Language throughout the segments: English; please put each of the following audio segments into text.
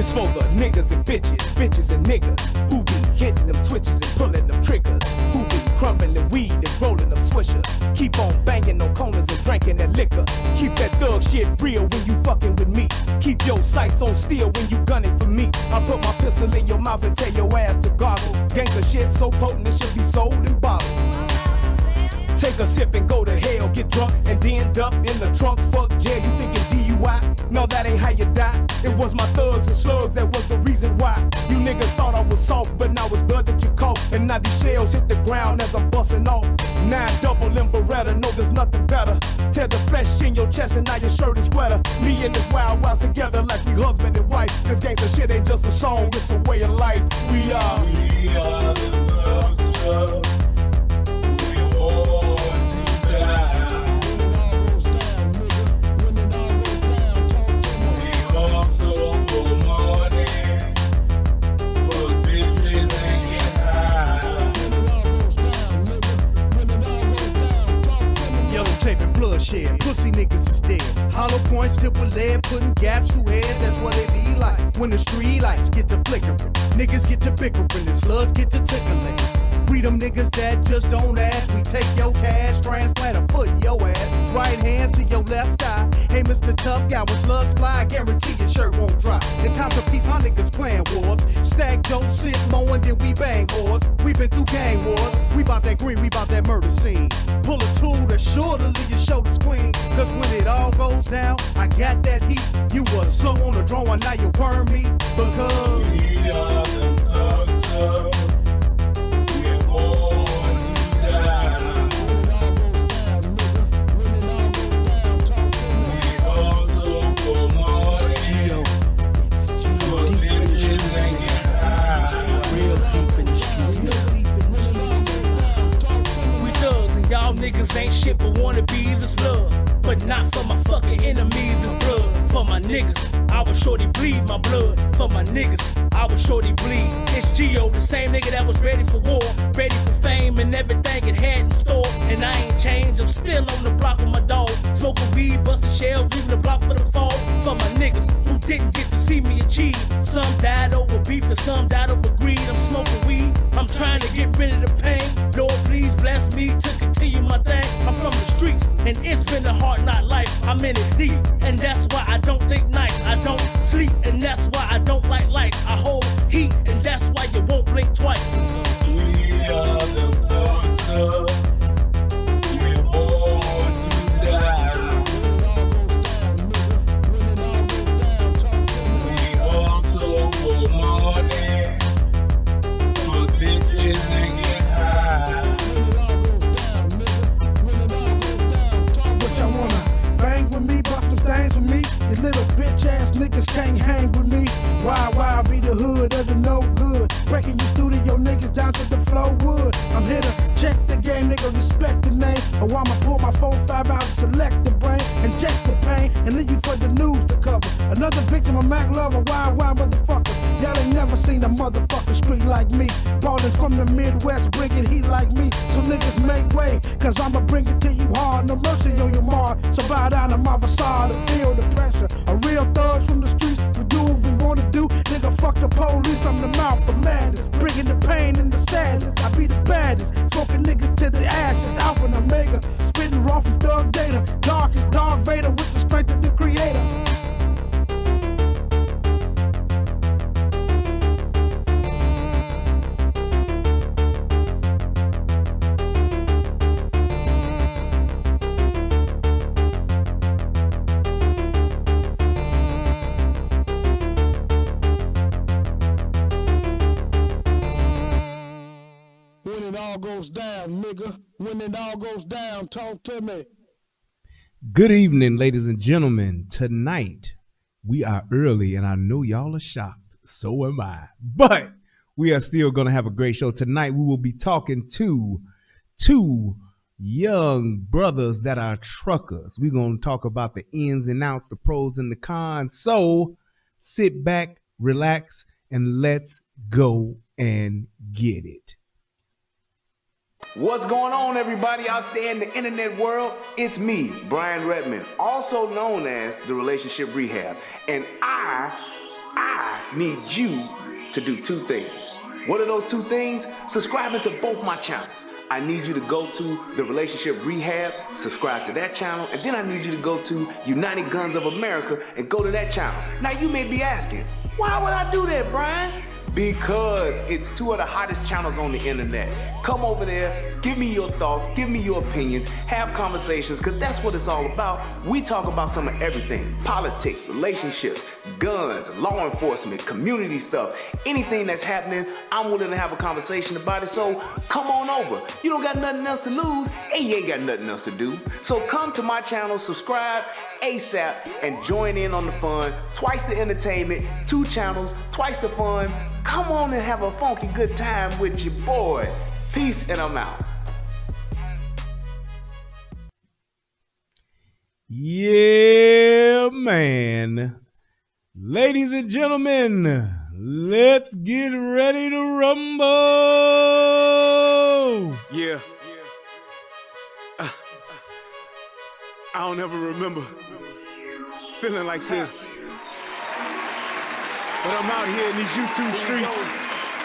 This for the niggas and bitches and niggas who be hitting them switches and pulling them triggers, who be crumbling weed and rolling them swishers. Keep on banging on corners and drinking that liquor. Keep that thug shit real when you fucking with me. Keep your sights on steel when you gunning for me. I put my pistol in your mouth and tell your ass to goggle. Gangsta shit so potent it should be sold in bottles. Take a sip and go to hell, get drunk and end up in the trunk. Fuck jail, you thinking DUI? No, that ain't how you die. It was my thugs and slugs that was the reason why. You niggas thought I was soft, but now it's blood that you caught. And now these shells hit the ground as I'm busting off. 9 double in Beretta, no there's nothing better. Tear the flesh in your chest and now your shirt is wetter. Me and this wild wild together like we husband and wife. Cause gangsta shit ain't just a song, it's a way of life. We are the thugs. Bloodshed, pussy niggas is dead. Hollow points tipped with lead, putting gaps through heads. That's what it be like when the street lights get to flickering. Niggas get to bickering and slugs get to tickling. We them niggas that just don't ask. We take your cash, transplant or put in your ass. Right hand to your left eye. Hey, Mr. Tough Guy, when slugs fly, I guarantee your shirt won't dry. In times of peace, my niggas playing wars. Stack dope, sit mowing, then we bang whores. We been through gang wars. We bout that green, we bout that murder scene. Pull a tool that's sure to leave your shoulders clean. Cause when it all goes down, I got that heat. You was slow on the draw and now you worm me. Because we are the thugs. Y'all niggas ain't shit but wannabes, it's love. But not for my fucking enemies, it's blood. For my niggas, I was shorty bleed my blood. For my niggas, I was shorty bleed. It's Geo, the same nigga that was ready for war, ready for fame and everything it had in store. And I ain't changed, I'm still on the block with my dog. Smoking weed, busting shells, leaving the block for the fall. For my niggas who didn't get to see me achieve. Some died over beef and some died over greed. I'm smoking weed, I'm trying to get rid of the pain. Lord, please bless me to continue my thing. I'm from the streets, and it's been a hard knock life. I'm in it deep, and that's why I don't think nice. I don't sleep, and that's why I don't like lights. I hold heat, and that's why you won't blink twice. We are the thugs. We're born to die. We also for money, for bitches and get high. What y'all wanna bang with me, bust them things with me? You little bitch ass niggas can't hang with me. Why be the hood of the no good? Breaking your studio niggas down to the flow wood. I'm here to check the game, nigga, respect the name. Or I'ma pull my 4-5 out and select the brain, inject the pain, and leave you for the news to cover. Another victim of Mac Lover, wild motherfucker. Y'all ain't never seen a motherfucking street like me. Ballin' from the Midwest, bringing heat like me. So niggas make way, cause I'ma bring it to you hard. No mercy on your mark, so bow down to my facade and feel the pressure. A real thug from the streets, we do what we wanna do. Nigga, fuck the police, I'm the mouth of madness. Bringing the pain and the sadness, I be the baddest. Smoking niggas to the ashes, Alpha and Omega. Spitting raw from thug data. Dark as Darth Vader with the strength of the creator. When it all goes down, nigga. When it all goes down, talk to me. Good evening, ladies and gentlemen. Tonight, we are early, and I know y'all are shocked. So am I. But we are still going to have a great show. Tonight, we will be talking to two young brothers that are truckers. We're going to talk about the ins and outs, the pros and the cons. So sit back, relax, and let's go and get it. What's going on, everybody out there in the internet world? It's me, Brian Redmond, also known as the Relationship Rehab, and I I need you to do two things. What are those two things? Subscribing to both my channels. I need you to go to the Relationship Rehab, subscribe to that channel, and then I need you to go to United Guns of America and go to that channel. Now you may be asking, why would I do that, Brian? Because it's two of the hottest channels on the internet. Come over there, give me your thoughts, give me your opinions, have conversations, because that's what it's all about. We talk about some of everything: politics, relationships, guns, law enforcement, community stuff, anything that's happening. I'm willing to have a conversation about it, so come on over. You don't got nothing else to lose, and you ain't got nothing else to do. So come to my channel, subscribe ASAP, and join in on the fun. Twice the entertainment, 2 channels, twice the fun. Come on and have a funky good time with your boy. Peace, and I'm out. Yeah, man. Ladies and gentlemen, let's get ready to rumble. Yeah. I don't ever remember feeling like this. But I'm out here in these YouTube streets.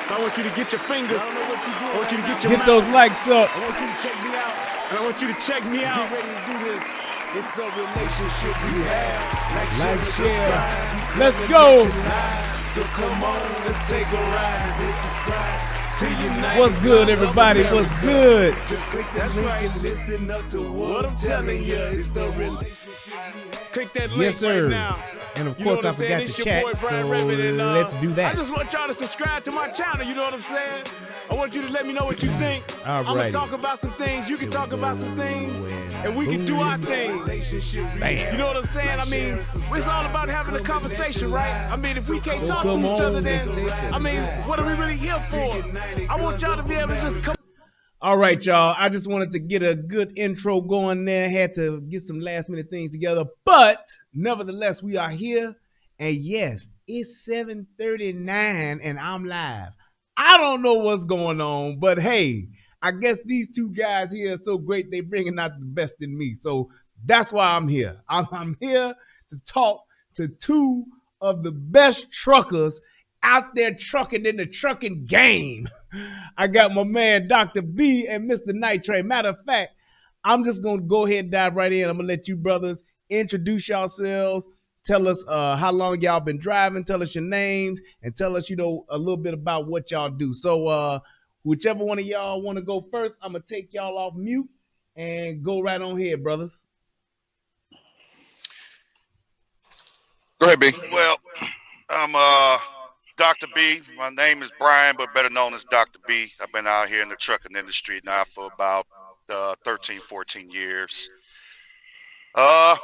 So I want you to get your fingers. I want you to get your Get those likes up. I want you to check me out. And I want you to check me out. Get ready to do this. It's the relationship we have. Like, share. Let's go. So come on, let's take a ride. Let's subscribe to United. What's good, everybody? What's good? Just click that link and listen up to what I'm telling you. It's the relationship. Click that link Yes, sir. right now. And of You know course, what I I'm saying? forgot It's to your chat, boy, so Brian Rabbit, and, let's do I that. just want y'all to subscribe to my channel. You know what I'm saying? I want you to let me know what you think. I'm gonna Alrighty. talk about some things. You can talk about some things, and we can do boom. our thing. Bam. You know what I'm saying? I mean, it's all about having a conversation, right? I mean, if we can't talk to come each other, on. then I mean, what are we really here for? I want y'all to be able to just come. All right, y'all. I just wanted to get a good intro going there. Had to get some last minute things together. But nevertheless, we are here. And yes, it's 7:39 and I'm live. I don't know what's going on, but hey, I guess these two guys here are so great. They bringing out the best in me. So that's why I'm here. I'm here to talk to two of the best truckers out there trucking in the trucking game. I got my man Dr. B and Mr. Night Train. Matter of fact, I'm just gonna go ahead and dive right in. I'm gonna let you brothers introduce yourselves. Tell us how long y'all been driving. Tell us your names and tell us, a little bit about what y'all do. So whichever one of y'all want to go first, I'm gonna take y'all off mute and go right on here, brothers. Go ahead, B. Well, I'm Dr. B. My name is Brian, but better known as Dr. B. I've been out here in the trucking industry now for about 13, 14 years. Love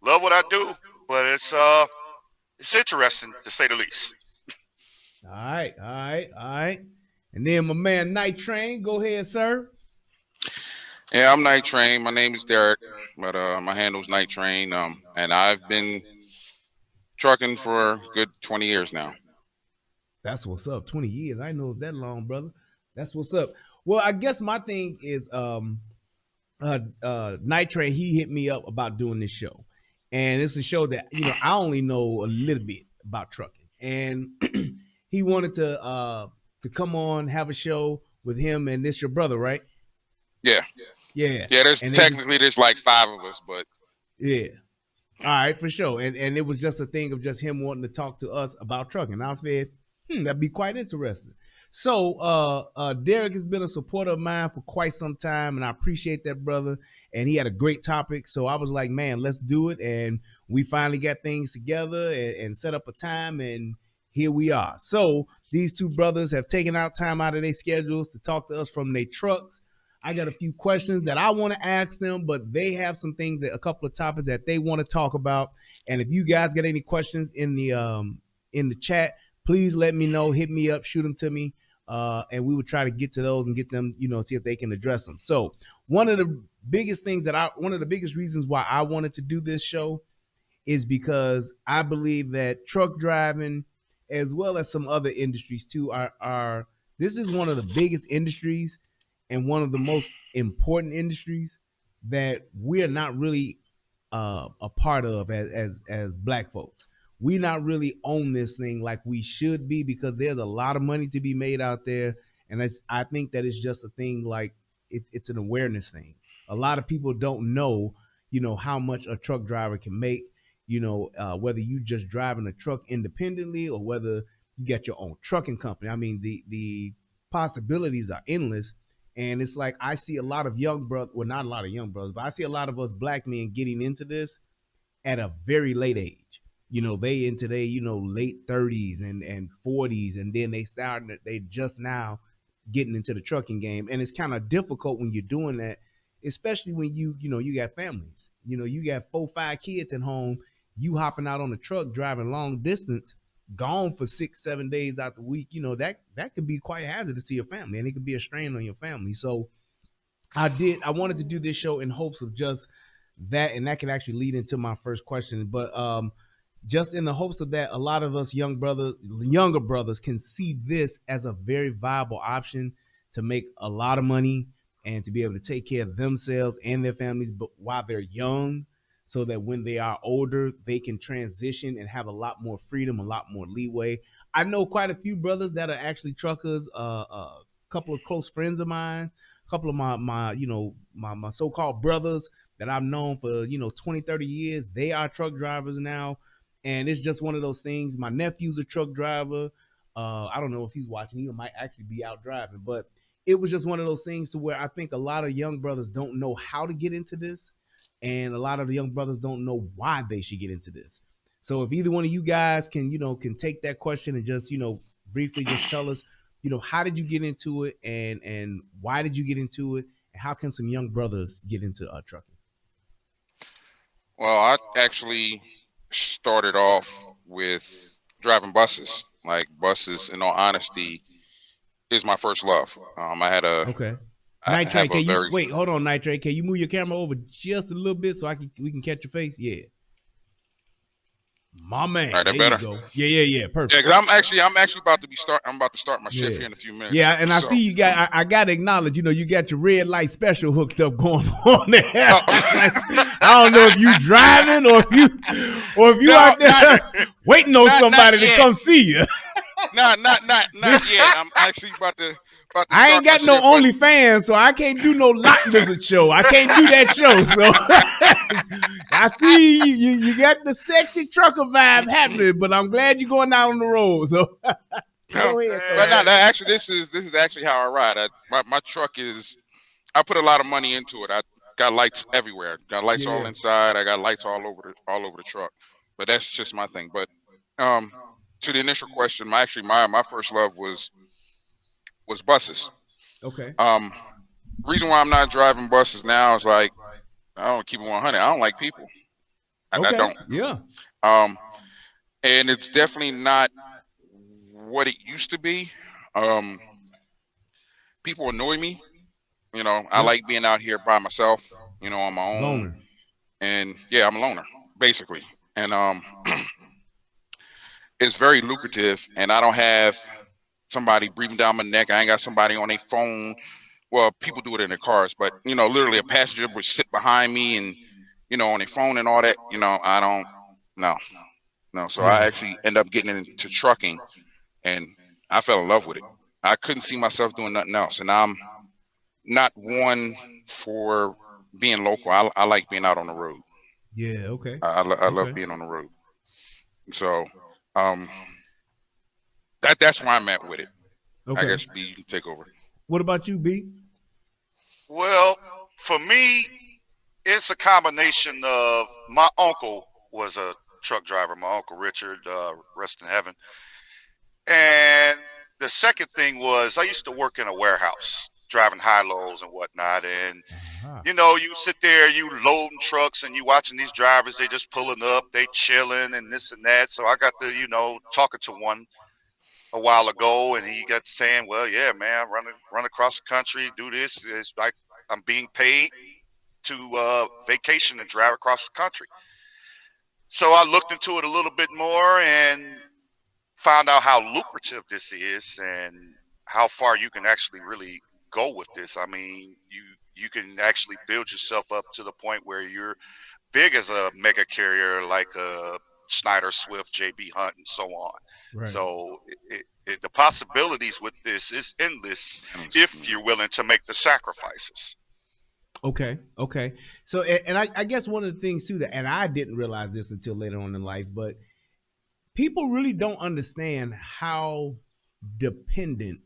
what I do, but it's interesting to say the least. All right. And then my man Night Train, go ahead, sir. Yeah, I'm Night Train. My name is Derek, but my handle's Night Train. And I've been trucking for a good 20 years now. That's what's up. 20 years. I know it's that long, brother. That's what's up. Well, I guess my thing is Night Train, he hit me up about doing this show. And it's a show that, I only know a little bit about trucking. And he wanted to come on, have a show with him, and this your brother, right? Yeah. Yeah. Yeah, there's and technically there's like 5 of us, but yeah. All right, for sure. And it was just a thing of just him wanting to talk to us about trucking. I said, that'd be quite interesting. So Derek has been a supporter of mine for quite some time, and I appreciate that, brother. And he had a great topic. So I was like, man, let's do it. And we finally got things together and set up a time, and here we are. So these two brothers have taken out time out of their schedules to talk to us from their trucks. I got a few questions that I want to ask them, but they have some things, a couple of topics that they want to talk about. And if you guys got any questions in the chat, please let me know. Hit me up, shoot them to me, and we would try to get to those and get them, see if they can address them. So one of the biggest reasons why I wanted to do this show is because I believe that truck driving, as well as some other industries too, this is one of the biggest industries and one of the most important industries that we're not really a part of as black folks. we not really own this thing like we should be, because there's a lot of money to be made out there. And I think that it's just a thing like it's an awareness thing. A lot of people don't know, how much a truck driver can make, whether you just driving a truck independently or whether you got your own trucking company. I mean, the possibilities are endless. And it's like I see a lot of young brothers, well, not a lot of young brothers, but I see a lot of us black men getting into this at a very late age. They in today, late 30s and 40s, and then they just now getting into the trucking game. And it's kind of difficult when you're doing that, especially when you got families. You got 4, 5 kids at home, you hopping out on the truck, driving long distance, gone for 6, 7 days out the week. That could be quite hazardous to your family, and it could be a strain on your family. So I wanted to do this show in hopes of just that, and that can actually lead into my first question. But just in the hopes of that, a lot of us younger brothers can see this as a very viable option to make a lot of money and to be able to take care of themselves and their families, but while they're young, so that when they are older, they can transition and have a lot more freedom, a lot more leeway. I know quite a few brothers that are actually truckers. A couple of close friends of mine, a couple of my so-called brothers that I've known for 20, 30 years. They are truck drivers now, and it's just one of those things. My nephew's a truck driver. I don't know if he's watching. He might actually be out driving, but it was just one of those things to where I think a lot of young brothers don't know how to get into this, and a lot of the young brothers don't know why they should get into this. So if either one of you guys can take that question and just briefly just tell us, how did you get into it, and why did you get into it, and how can some young brothers get into trucking? Well, I actually started off with driving buses. Like buses, in all honesty, is my first love. Okay. I Nitrate, have a can you very wait? Hold on, Nitrate. Can you move your camera over just a little bit so we can catch your face? Yeah. My man. All right, that there better? you go. Yeah. Perfect. Yeah, because I'm actually about to I'm about to start my shift Yeah. here in a few minutes. Yeah, and I see you got. I got to acknowledge, you got your red light special hooked up going on there. I don't know if you driving or if you No, out there waiting on somebody to yet. come see you. not yet. I'm actually about to I ain't got start my no shift, OnlyFans, so I can't do no lot lizard show. I can't do that show. So I see you got the sexy trucker vibe happening, but I'm glad you're going out on the road. So go ahead. But no, actually, this is actually how I ride. My truck is. I put a lot of money into it. I got lights everywhere. Got lights all inside. I got lights all over the truck. But that's just my thing. But to the initial question, my first love was buses. Okay. Reason why I'm not driving buses now is like I don't keep it 100. I don't like people. I don't. Yeah. And it's definitely not what it used to be. People annoy me. I like being out here by myself. On my own. Loner. And yeah, I'm a loner basically. And it's very lucrative, and I don't have somebody breathing down my neck. I ain't got somebody on their phone. Well, people do it in their cars, but literally a passenger would sit behind me and on their phone and all that. I don't. No. So I actually end up getting into trucking, and I fell in love with it. I couldn't see myself doing nothing else, and I'm not one for being local. I like being out on the road. Yeah. Okay. I love being on the road. So that's where I'm at with it. Okay. I guess B, you can take over. What about you, B? Well, for me, it's a combination of my uncle was a truck driver. My uncle Richard, rest in heaven. And the second thing was I used to work in a warehouse, driving high lows and whatnot. And you sit there, you loading trucks, and you watching these drivers. They just pulling up, they chilling, and this and that. So I got to, talking to one a while ago, and he got saying, "Well, yeah, man, run across the country, do this. It's like I'm being paid to vacation and drive across the country." So I looked into it a little bit more and found out how lucrative this is and how far you can actually really go with this. I mean, you can actually build yourself up to the point where you're big as a mega carrier like Snyder, Swift, J.B. Hunt, and so on. Right. So the possibilities with this is endless if you're willing to make the sacrifices. Okay. So, and I guess one of the things too and I didn't realize this until later on in life, but people really don't understand how dependent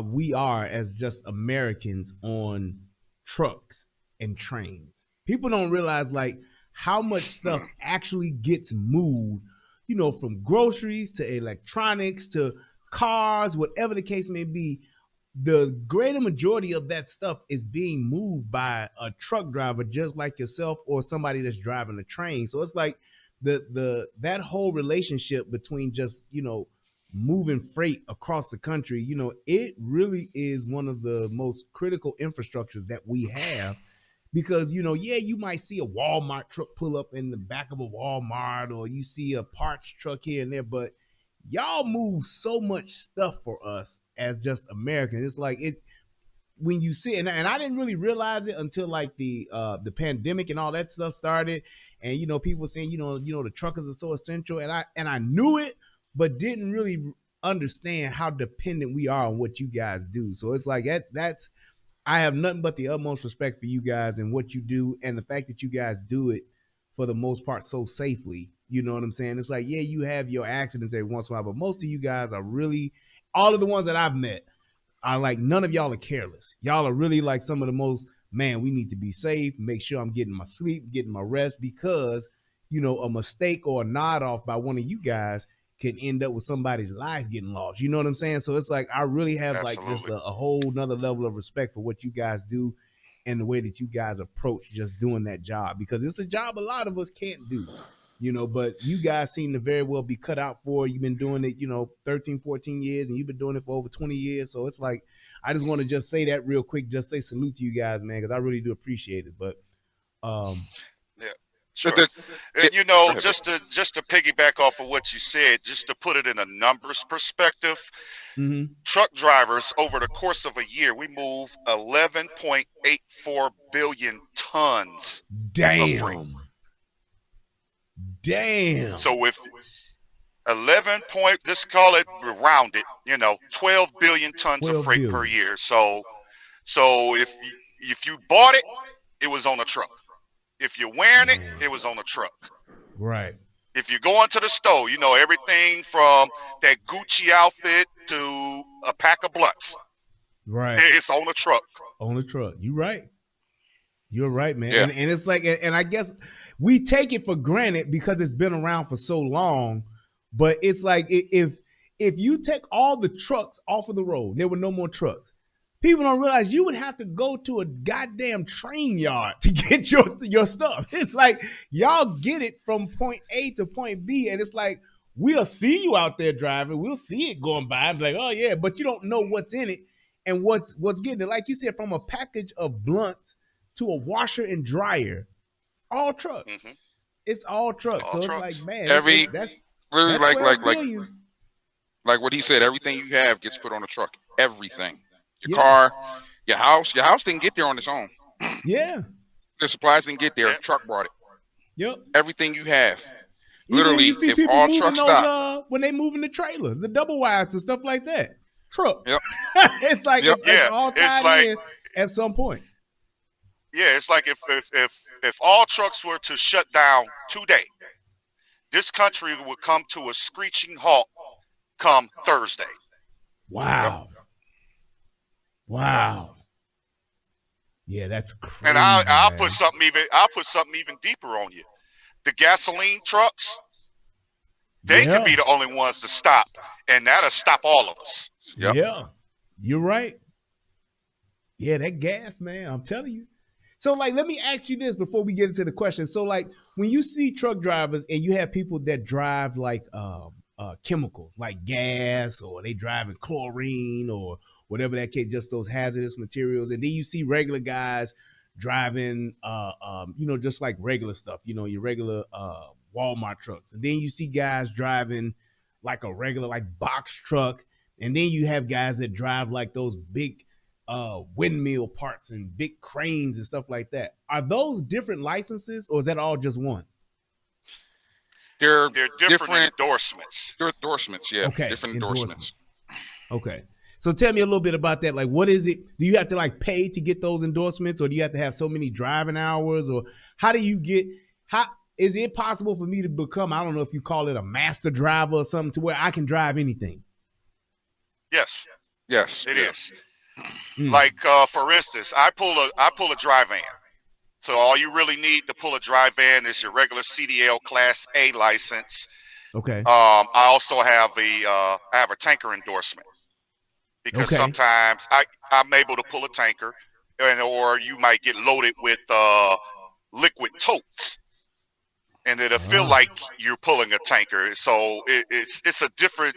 we are as just Americans on trucks and trains. People don't realize like how much stuff actually gets moved, from groceries to electronics to cars, whatever the case may be. The greater majority of that stuff is being moved by a truck driver just like yourself or somebody that's driving a train. So it's like that whole relationship between just, moving freight across the country, it really is one of the most critical infrastructures that we have because, you might see a Walmart truck pull up in the back of a Walmart or you see a parts truck here and there, but y'all move so much stuff for us as just Americans. It's like when you see it, and I didn't really realize it until like the pandemic and all that stuff started, and people saying the truckers are so essential, and I knew it, but didn't really understand how dependent we are on what you guys do. So it's like that's I have nothing but the utmost respect for you guys and what you do, and the fact that you guys do it for the most part so safely. You know what I'm saying? It's like, yeah, you have your accidents every once in a while, but most of you guys are really, all of the ones that I've met are like, none of y'all are careless. Y'all are really like some of the most, man, we need to be safe, make sure I'm getting my sleep, getting my rest, because, a mistake or a nod off by one of you guys can end up with somebody's life getting lost. You know what I'm saying? So it's like, I really have like this a whole nother level of respect for what you guys do and the way that you guys approach just doing that job, because it's a job a lot of us can't do. But you guys seem to very well be cut out for it. You've been doing it, 13, 14 years, and you've been doing it for over 20 years. So it's like, I just want to just say that real quick, just say salute to you guys, man, because I really do appreciate it. But yeah, sure. Just to piggyback off of what you said, just to put it in a numbers perspective, truck drivers over the course of a year, we move 11.84 billion tons of freight. Damn. So with 11 point, let's call it rounded, 12 billion tons of freight per year. So if you bought it, it was on a truck. If you're wearing it, it was on a truck. Right. If you go into the store, everything from that Gucci outfit to a pack of blunts. Right. It's on a truck. On a truck. You're right. You're right, man. Yeah. And it's like, and I guess we take it for granted because it's been around for so long. But it's like, if you take all the trucks off of the road, there were no more trucks. People don't realize you would have to go to a goddamn train yard to get your stuff. It's like, y'all get it from point A to point B. And it's like, we'll see you out there driving. We'll see it going by. I'm like, oh yeah, but you don't know what's in it and what's getting it. Like you said, from a package of blunts to a washer and dryer, all trucks. Mm-hmm. It's all trucks. All so trucks. It's like, man, that's really like what he said. Everything you have gets put on a truck. Everything, your car, your house. Your house didn't get there on its own. Yeah, the supplies didn't get there. The truck brought it. Yep. Everything you have. Even literally, if all trucks stop, when they move in the trailers, the double wides and stuff like that, truck. Yep. It's like it's all tied in at some point. Yeah, it's like if all trucks were to shut down today, this country would come to a screeching halt come Thursday. Wow. Yep. Wow. Yeah, that's crazy. And I'll put something even deeper on you. The gasoline trucks, they can be the only ones to stop, and that'll stop all of us. Yep. Yeah, you're right. Yeah, that gas, man, I'm telling you. So, like, let me ask you this before we get into the question. So, like, when you see truck drivers and you have people that drive, like, chemicals, like gas, or they driving chlorine or whatever that case, just those hazardous materials, and then you see regular guys driving, just like regular stuff, your regular Walmart trucks. And then you see guys driving like a regular, like, box truck. And then you have guys that drive like those big windmill parts and big cranes and stuff like that. Are those different licenses, or is that all just one? They're different endorsements. They're endorsements, yeah. Okay, Different endorsements. Okay. So tell me a little bit about that. Like, what is it? Do you have to like pay to get those endorsements, or do you have to have so many driving hours, or how do you get? How is it possible for me to become? I don't know if you call it a master driver or something, to where I can drive anything. Yes, Yes, it is. Mm. Like for instance, I pull a dry van. So all you really need to pull a dry van is your regular CDL Class A license. Okay. I also have I have a tanker endorsement because Okay. sometimes I'm able to pull a tanker, or you might get loaded with liquid totes, and it'll feel like you're pulling a tanker. So it's a different.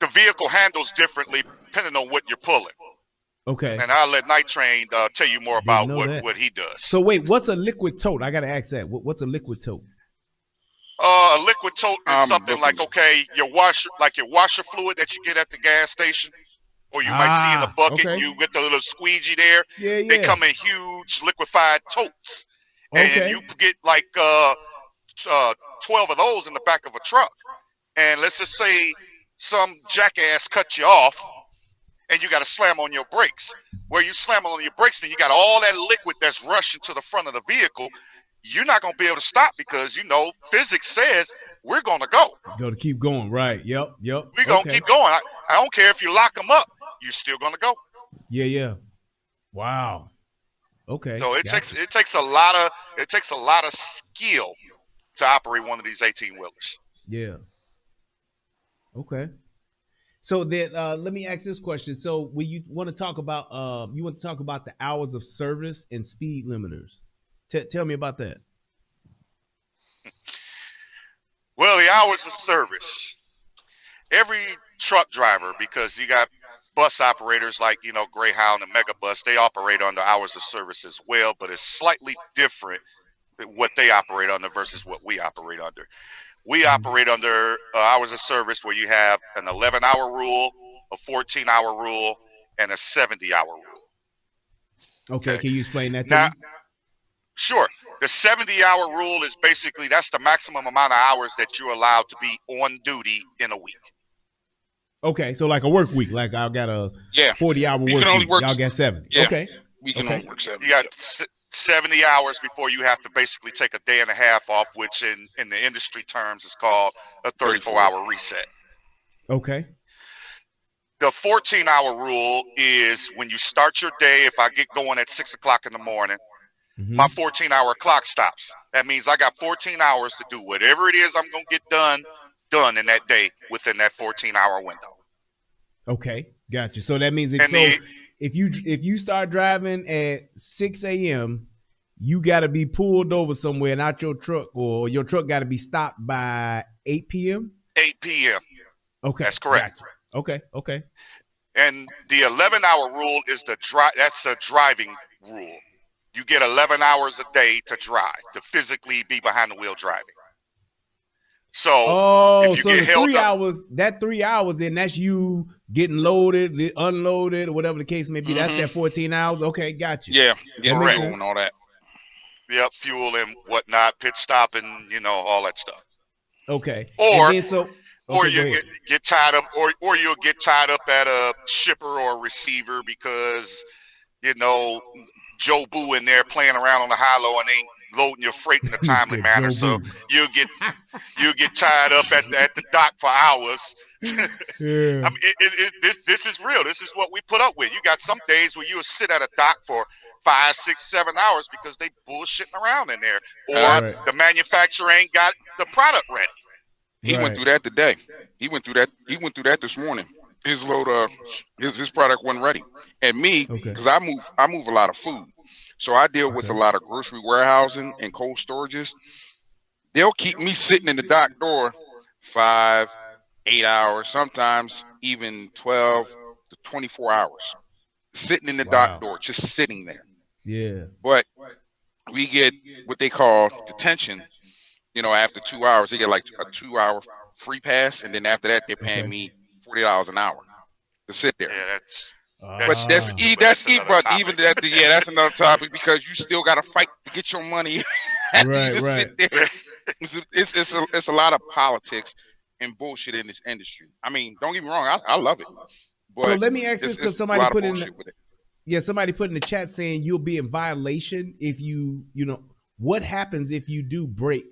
The vehicle handles differently depending on what you're pulling. Okay. And I'll let Night Train tell you more about what he does. So wait, what's a liquid tote? I gotta ask that. What's a liquid tote? A liquid tote is something like, okay, your washer fluid that you get at the gas station, or you might see in a bucket. Okay. You get the little squeegee there. Yeah, yeah. They come in huge liquefied totes, Okay. and you get like 12 of those in the back of a truck. And let's just say some jackass cut you off, and you got to slam on your brakes. Where you slam on your brakes, then you got all that liquid that's rushing to the front of the vehicle. You're not going to be able to stop because, physics says we're going to go. Go to keep going, right? Yep. We're going to keep going. I don't care if you lock them up. You're still going to go. Yeah. Wow. Okay. So it takes a lot of skill to operate one of these 18-wheelers. Yeah. Okay. So then let me ask this question. So when you want to talk about the hours of service and speed limiters. Tell me about that. Well, the hours of service. Every truck driver, because you got bus operators like, Greyhound and Megabus, they operate under hours of service as well, but it's slightly different than what they operate under versus what we operate under. We operate under hours of service where you have an 11-hour rule, a 14-hour rule, and a 70-hour rule. Okay, can you explain that to me? Sure. The 70-hour rule is basically that's the maximum amount of hours that you're allowed to be on duty in a week. Okay, so like a work week, like I got a 40-hour work week. Y'all got 70. Yeah. Okay. We can only work 70. You got 70 hours before you have to basically take a day and a half off, which in the industry terms is called a 34-hour reset. Okay. The 14-hour rule is when you start your day, if I get going at 6 o'clock in the morning, my 14-hour clock stops. That means I got 14 hours to do whatever it is I'm going to get done in that day within that 14-hour window. Okay, gotcha. So that means if you start driving at 6 a.m., you got to be pulled over somewhere and out your truck, or your truck got to be stopped by 8 p.m.? 8 p.m. Okay. That's correct. Gotcha. Okay. And the 11-hour rule is that's a driving rule. You get 11 hours a day to drive, to physically be behind the wheel driving. So if you so get the held 3 up, hours, that 3 hours, then that's you getting loaded, unloaded, or whatever the case may be. That's that 14 hours. Okay, got you. Yeah, makes fuel sense. and all that. Yep, fuel and whatnot, pit stop and all that stuff. Okay. Or and then or you get tied up, or you'll get tied up at a shipper or a receiver because Joe Boo in there playing around on the high-low and ain't loading your freight in a timely manner. So you get tied up at the dock for hours. Yeah. I mean, this is real. This is what we put up with. You got some days where you'll sit at a dock for 5, 6, 7 hours because they bullshitting around in there, or the manufacturer ain't got the product ready. He went through that today. He went through that this morning. His load, his product wasn't ready. And me, because I move a lot of food, so I deal with a lot of grocery warehousing and cold storages. They'll keep me sitting in the dock door 5, 8 hours, sometimes even 12 to 24 hours, sitting in the dock door, just sitting there. Yeah. But we get what they call detention. After 2 hours, they get like a 2-hour free pass, and then after that, they're paying me $40 an hour to sit there. Yeah, but that's another topic because you still got to fight to get your money after you sit there. It's a lot of politics and bullshit in this industry. I mean, don't get me wrong, I love it, but So let me ask this, because it's a somebody lot of put in bullshit with it. yeah, somebody put in the chat saying you'll be in violation if what happens if you do break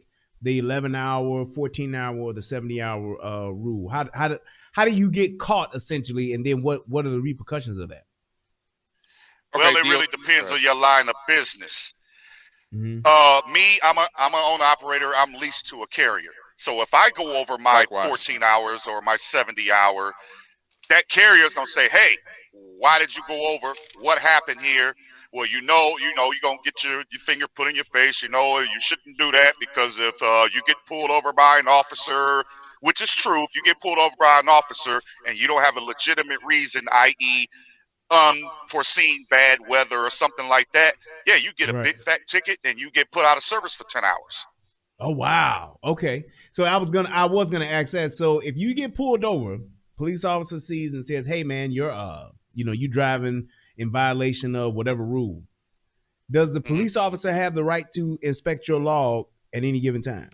the 11-hour, 14-hour, or the 70-hour rule? How do you get caught essentially, and then what are the repercussions of that? Well, Okay, it really depends on your line of business. Mhm. Me, I'm an owner operator. I'm leased to a carrier. So if I go over my Likewise. 14 hours or my 70-hour, that carrier is gonna say, "Hey, why did you go over? What happened here?" Well, you're gonna get your finger put in your face. You know, you shouldn't do that because if you get pulled over by an officer, which is true, if you get pulled over by an officer and you don't have a legitimate reason, i.e., unforeseen bad weather or something like that, yeah, you get a Right. big fat ticket and you get put out of service for 10 hours. Oh wow. Okay. So I was gonna ask that. So if you get pulled over, police officer sees and says, "Hey man, you're you driving in violation of whatever rule." Does the police officer have the right to inspect your log at any given time?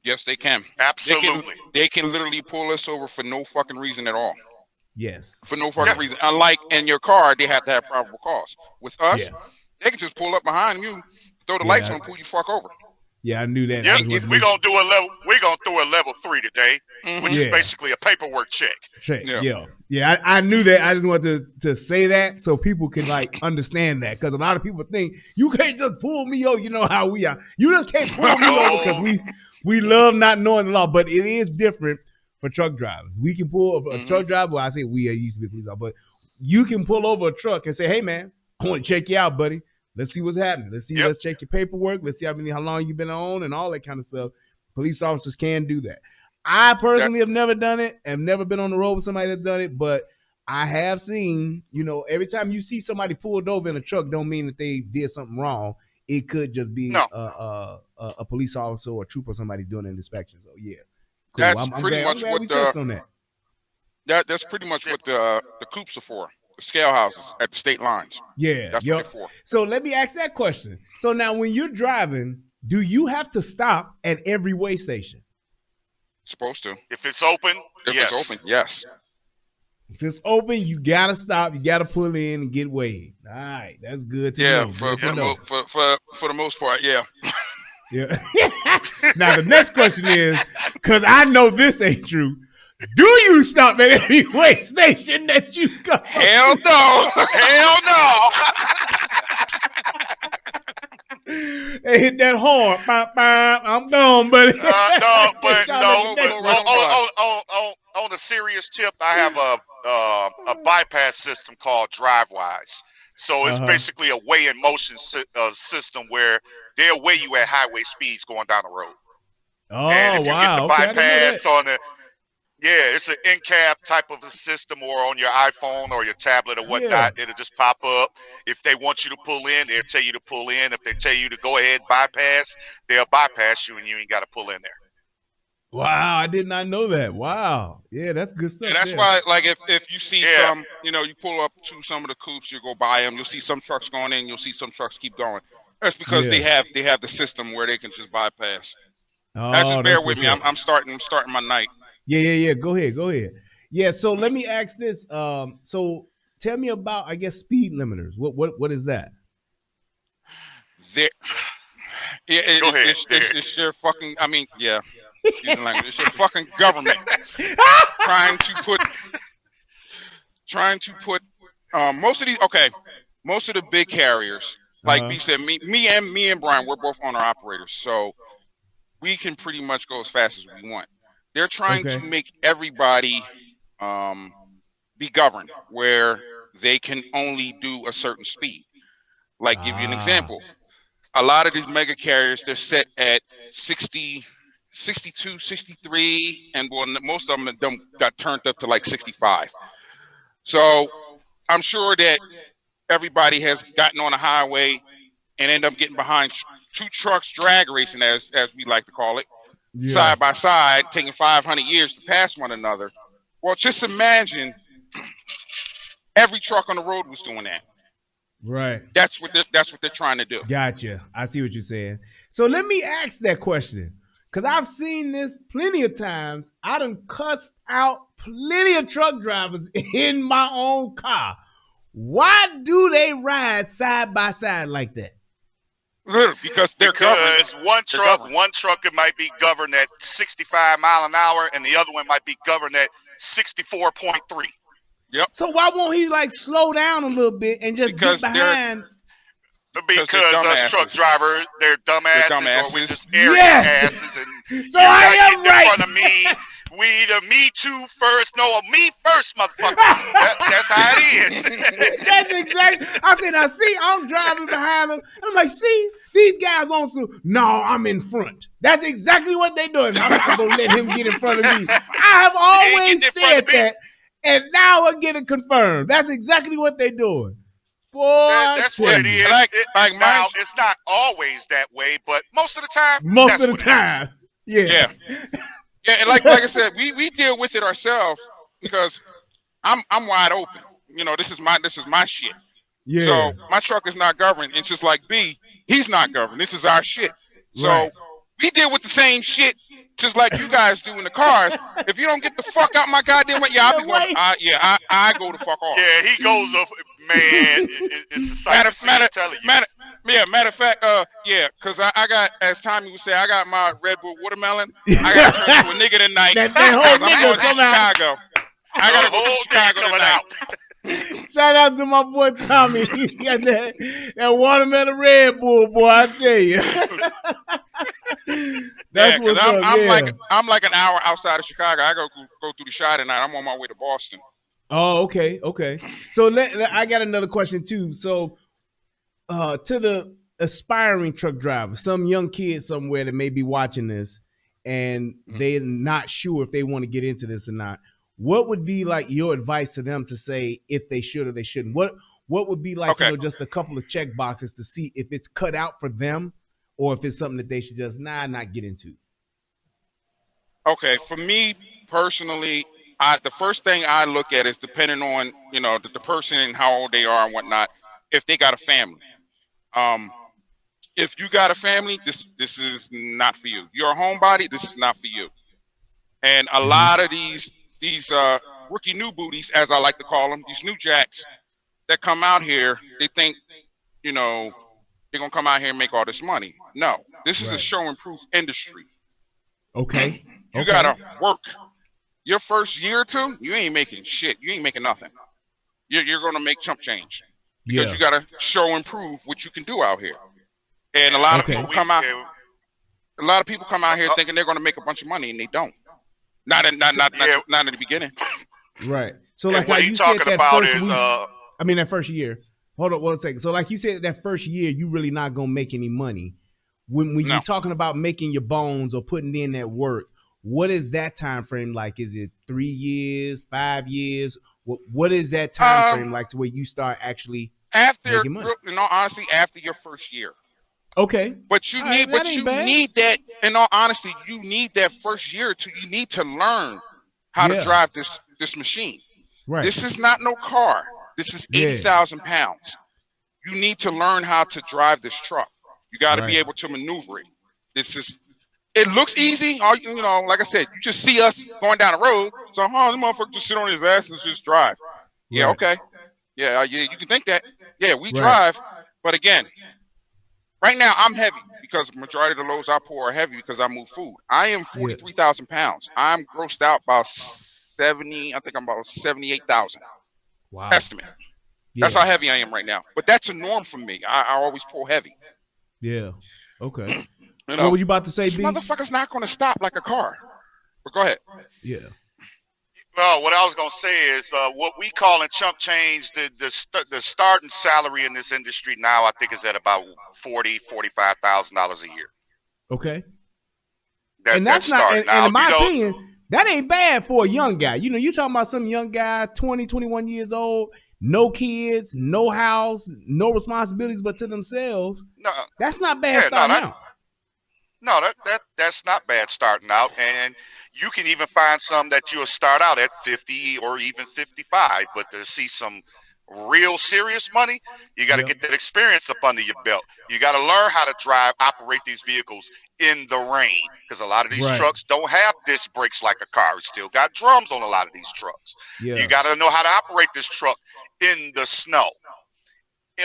Yes, they can. Absolutely. They can literally pull us over for no fucking reason at all. Yes. For no fucking reason. Unlike in your car, they have to have probable cause. With us, Yeah. they can just pull up behind you, throw the lights on, and pull you fuck over. Yeah, I knew that. Yep, I just wanted to we're gonna do a level 3 today, which is Yeah. basically a paperwork check. check. Yeah. Yeah. I knew that. I just wanted to say that so people can like understand that, because a lot of people think you can't just pull me over. You know how we are. You just can't pull me over because we love not knowing the law, but it is different for truck drivers. We can pull a truck driver. Well, I say we, I used to be a police officer, but you can pull over a truck and say, "Hey man, I want to check you out, buddy. Let's see what's happening. Let's check your paperwork. Let's see how long you've been on and all that kind of stuff." Police officers can do that. I personally have never done it. I've never been on the road with somebody that's done it, but I have seen, every time you see somebody pulled over in a truck, don't mean that they did something wrong. It could just be a police officer or a trooper or somebody doing an inspection. So yeah, cool. That's I'm pretty glad, much I'm glad what we touched on that. That's pretty much what the coops are for. The scale houses at the state lines. Yeah, That's what they're for. So let me ask that question. So now when you're driving, do you have to stop at every weigh station? Supposed to. If it's open, If yes. it's open, yes. If it's open, you gotta stop. You gotta pull in and get weighed. All right, that's good to know. For the most part, yeah. Yeah. Now the next question is, because I know this ain't true, do you stop at every weigh station that you go? Hell no. Hell no. They hit that horn. Bop, bop, I'm gone, buddy. No, but Y'all no. next one. On a serious tip, I have a bypass system called DriveWise. So it's basically a weigh in motion system where they'll weigh you at highway speeds going down the road. Oh, and if you wow. get the bypass on the, it's an in-cab type of a system, or on your iPhone or your tablet or whatnot. It'll just pop up. If they want you to pull in, they'll tell you to pull in. If they tell you to go ahead and bypass, they'll bypass you and you ain't got to pull in there. Wow, I did not know that. Wow. Yeah, that's good stuff. And that's why, like, if you see some, you pull up to some of the coops, you go by them, you'll see some trucks going in, you'll see some trucks keep going. That's because they have the system where they can just bypass. Just bear with me. I'm starting my night. Yeah. Go ahead. Yeah, so let me ask this. So tell me about, I guess, speed limiters. What is that? It's your fucking, excuse the language. It's your fucking government trying to put most of the big carriers, like B said, me and Brian, we're both owner operators, so we can pretty much go as fast as we want. They're trying to make everybody be governed where they can only do a certain speed. Like, give you an example. A lot of these mega carriers, they're set at 60, 62, 63, and most of them got turned up to like 65. So I'm sure that everybody has gotten on a highway and end up getting behind two trucks drag racing, as we like to call it, side by side, taking 500 years to pass one another. Well, just imagine every truck on the road was doing that. Right. That's what they're trying to do. Gotcha. I see what you're saying. So let me ask that question. Cause I've seen this plenty of times. I done cussed out plenty of truck drivers in my own car. Why do they ride side by side like that? Literally, because they're governed. Because one truck it might be governed at 65 mile an hour, and the other one might be governed at 64.3. Yep. So why won't he like slow down a little bit and just Because get behind? Because us truck drivers, they're dumbasses, or we just arrogant asses, and so I am right. In front of me, we the me too first, no, me first, motherfucker. That's how it is. That's exactly. I said, now see, I'm driving behind them. I'm like, see, these guys on some. No, I'm in front. That's exactly what they're doing. I'm not gonna let him get in front of me. I have always said that, and now we're getting confirmed. That's exactly what they're doing. Boy, that's what it is. Now, it's not always that way, but most of the time. Most of the time, yeah. And like I said, we deal with it ourselves because I'm wide open. You know, this is my shit. Yeah. So my truck is not governed. It's just like B, he's not governed. This is our shit. So we deal with the same shit, just like you guys do in the cars. If you don't get the fuck out my goddamn way, I'll be going. I go the fuck off. Yeah, he goes up. Man, it's a sight to see, I'm telling you. Matter of fact, because I got, as Tommy would say, I got my Red Bull watermelon. I got to turn to a nigga tonight. that whole nigga come out. Chicago. I got to go to Chicago tonight. Shout out to my boy Tommy. He got that watermelon Red Bull, boy. I tell you. That's what's up. I'm like an hour outside of Chicago. I go through the shot tonight. I'm on my way to Boston. Oh, okay. So I got another question too. So, to the aspiring truck driver, some young kid somewhere that may be watching this, and they're not sure if they want to get into this or not. What would be like your advice to them to say if they should or they shouldn't? What would be like just a couple of check boxes to see if it's cut out for them, or if it's something that they should just not get into? Okay, for me personally. The first thing I look at is depending on, the person and how old they are and whatnot, if they got a family. If you got a family, this is not for you. You're a homebody, this is not for you. And a lot of these rookie new booties, as I like to call them, these new jacks that come out here, they think, they're going to come out here and make all this money. No, this is a show and proof industry. Okay. You got to work. Your first year or two, you ain't making shit. You ain't making nothing. You're going to make chump change because you got to show and prove what you can do out here. And a lot of people come out. A lot of people come out here thinking they're going to make a bunch of money, and they don't. Not in the beginning. Right. So like how you said that first week, that first year. Hold on 1 second. So like you said that first year, you really not going to make any money. When you're talking about making your bones or putting in that work. What is that time frame like? Is it 3 years, 5 years? What is that time frame like to where you start actually making money? In all honesty, after your first year. Okay. But you need that. In all honesty, you need that first year or two. You need to learn how to drive this machine. Right. This is not no car. This is 80,000 pounds. You need to learn how to drive this truck. You got to be able to maneuver it. It looks easy. Like I said, you just see us going down the road. So, this motherfucker just sit on his ass and just drive. Yeah, okay. Yeah, you can think that. Yeah, we drive. But again, right now I'm heavy because the majority of the loads I pour are heavy because I move food. I am 43,000 pounds. I'm grossed out about 70. I think I'm about 78,000. Wow. Estimate. That's how heavy I am right now. But that's a norm for me. I always pull heavy. Yeah. Okay. What were you about to say, B? Motherfucker's not going to stop like a car. But go ahead. Yeah. No, what I was going to say is what we call in chump change, the starting salary in this industry now, I think is at about $45,000 a year. Okay. And that's not, and in my opinion, that ain't bad for a young guy. You talking about some young guy, 20, 21 years old, no kids, no house, no responsibilities but to themselves. No. That's not bad starting out. No, that's not bad starting out, and you can even find some that you'll start out at 50 or even 55. But to see some real serious money, you got to Yep. get that experience up under your belt. You got to learn how to operate these vehicles in the rain, because a lot of these Right. trucks don't have disc brakes like a car. It's still got drums on a lot of these trucks. Yeah. You got to know how to operate this truck in the snow,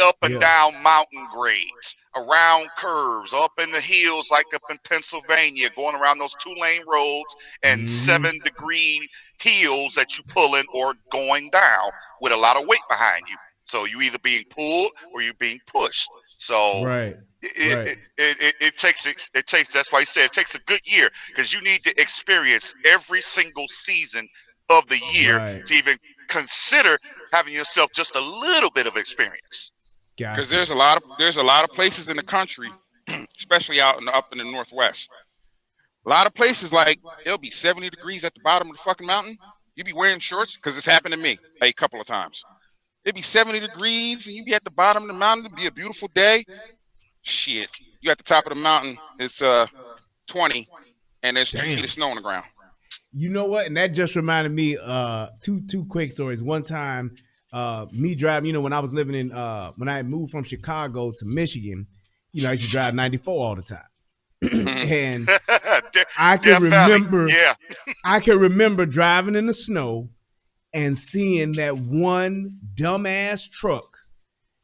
up and Yeah. down mountain grades, around curves, up in the hills like up in Pennsylvania, going around those 2-lane roads and 7-degree hills that you pulling or going down with a lot of weight behind you. So you either being pulled or you're being pushed. So Right. it takes that's why he said it takes a good year, because you need to experience every single season of the year Right. to even consider having yourself just a little bit of experience. Because Gotcha. there's a lot of places in the country, especially up in the Northwest. A lot of places, like, it'll be 70 degrees at the bottom of the fucking mountain. You be wearing shorts, because it's happened to me a couple of times. It'd be 70 degrees and you be at the bottom of the mountain. It'd be a beautiful day. Shit, you at the top of the mountain, it's 20, and there's 2 feet of snow on the ground. You know what? And that just reminded me two quick stories. One time, me driving, when I was living in when I moved from Chicago to Michigan, I used to drive 94 all the time. And I can remember I can remember driving in the snow and seeing that one dumbass truck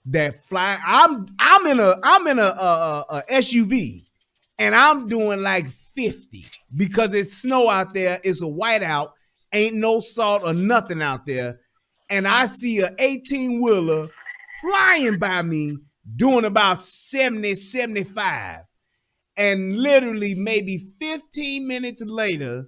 that fly. I'm in a SUV and I'm doing like 50 because it's snow out there. It's a whiteout. Ain't no salt or nothing out there. And I see a 18-wheeler flying by me doing about 70, 75. And literally maybe 15 minutes later,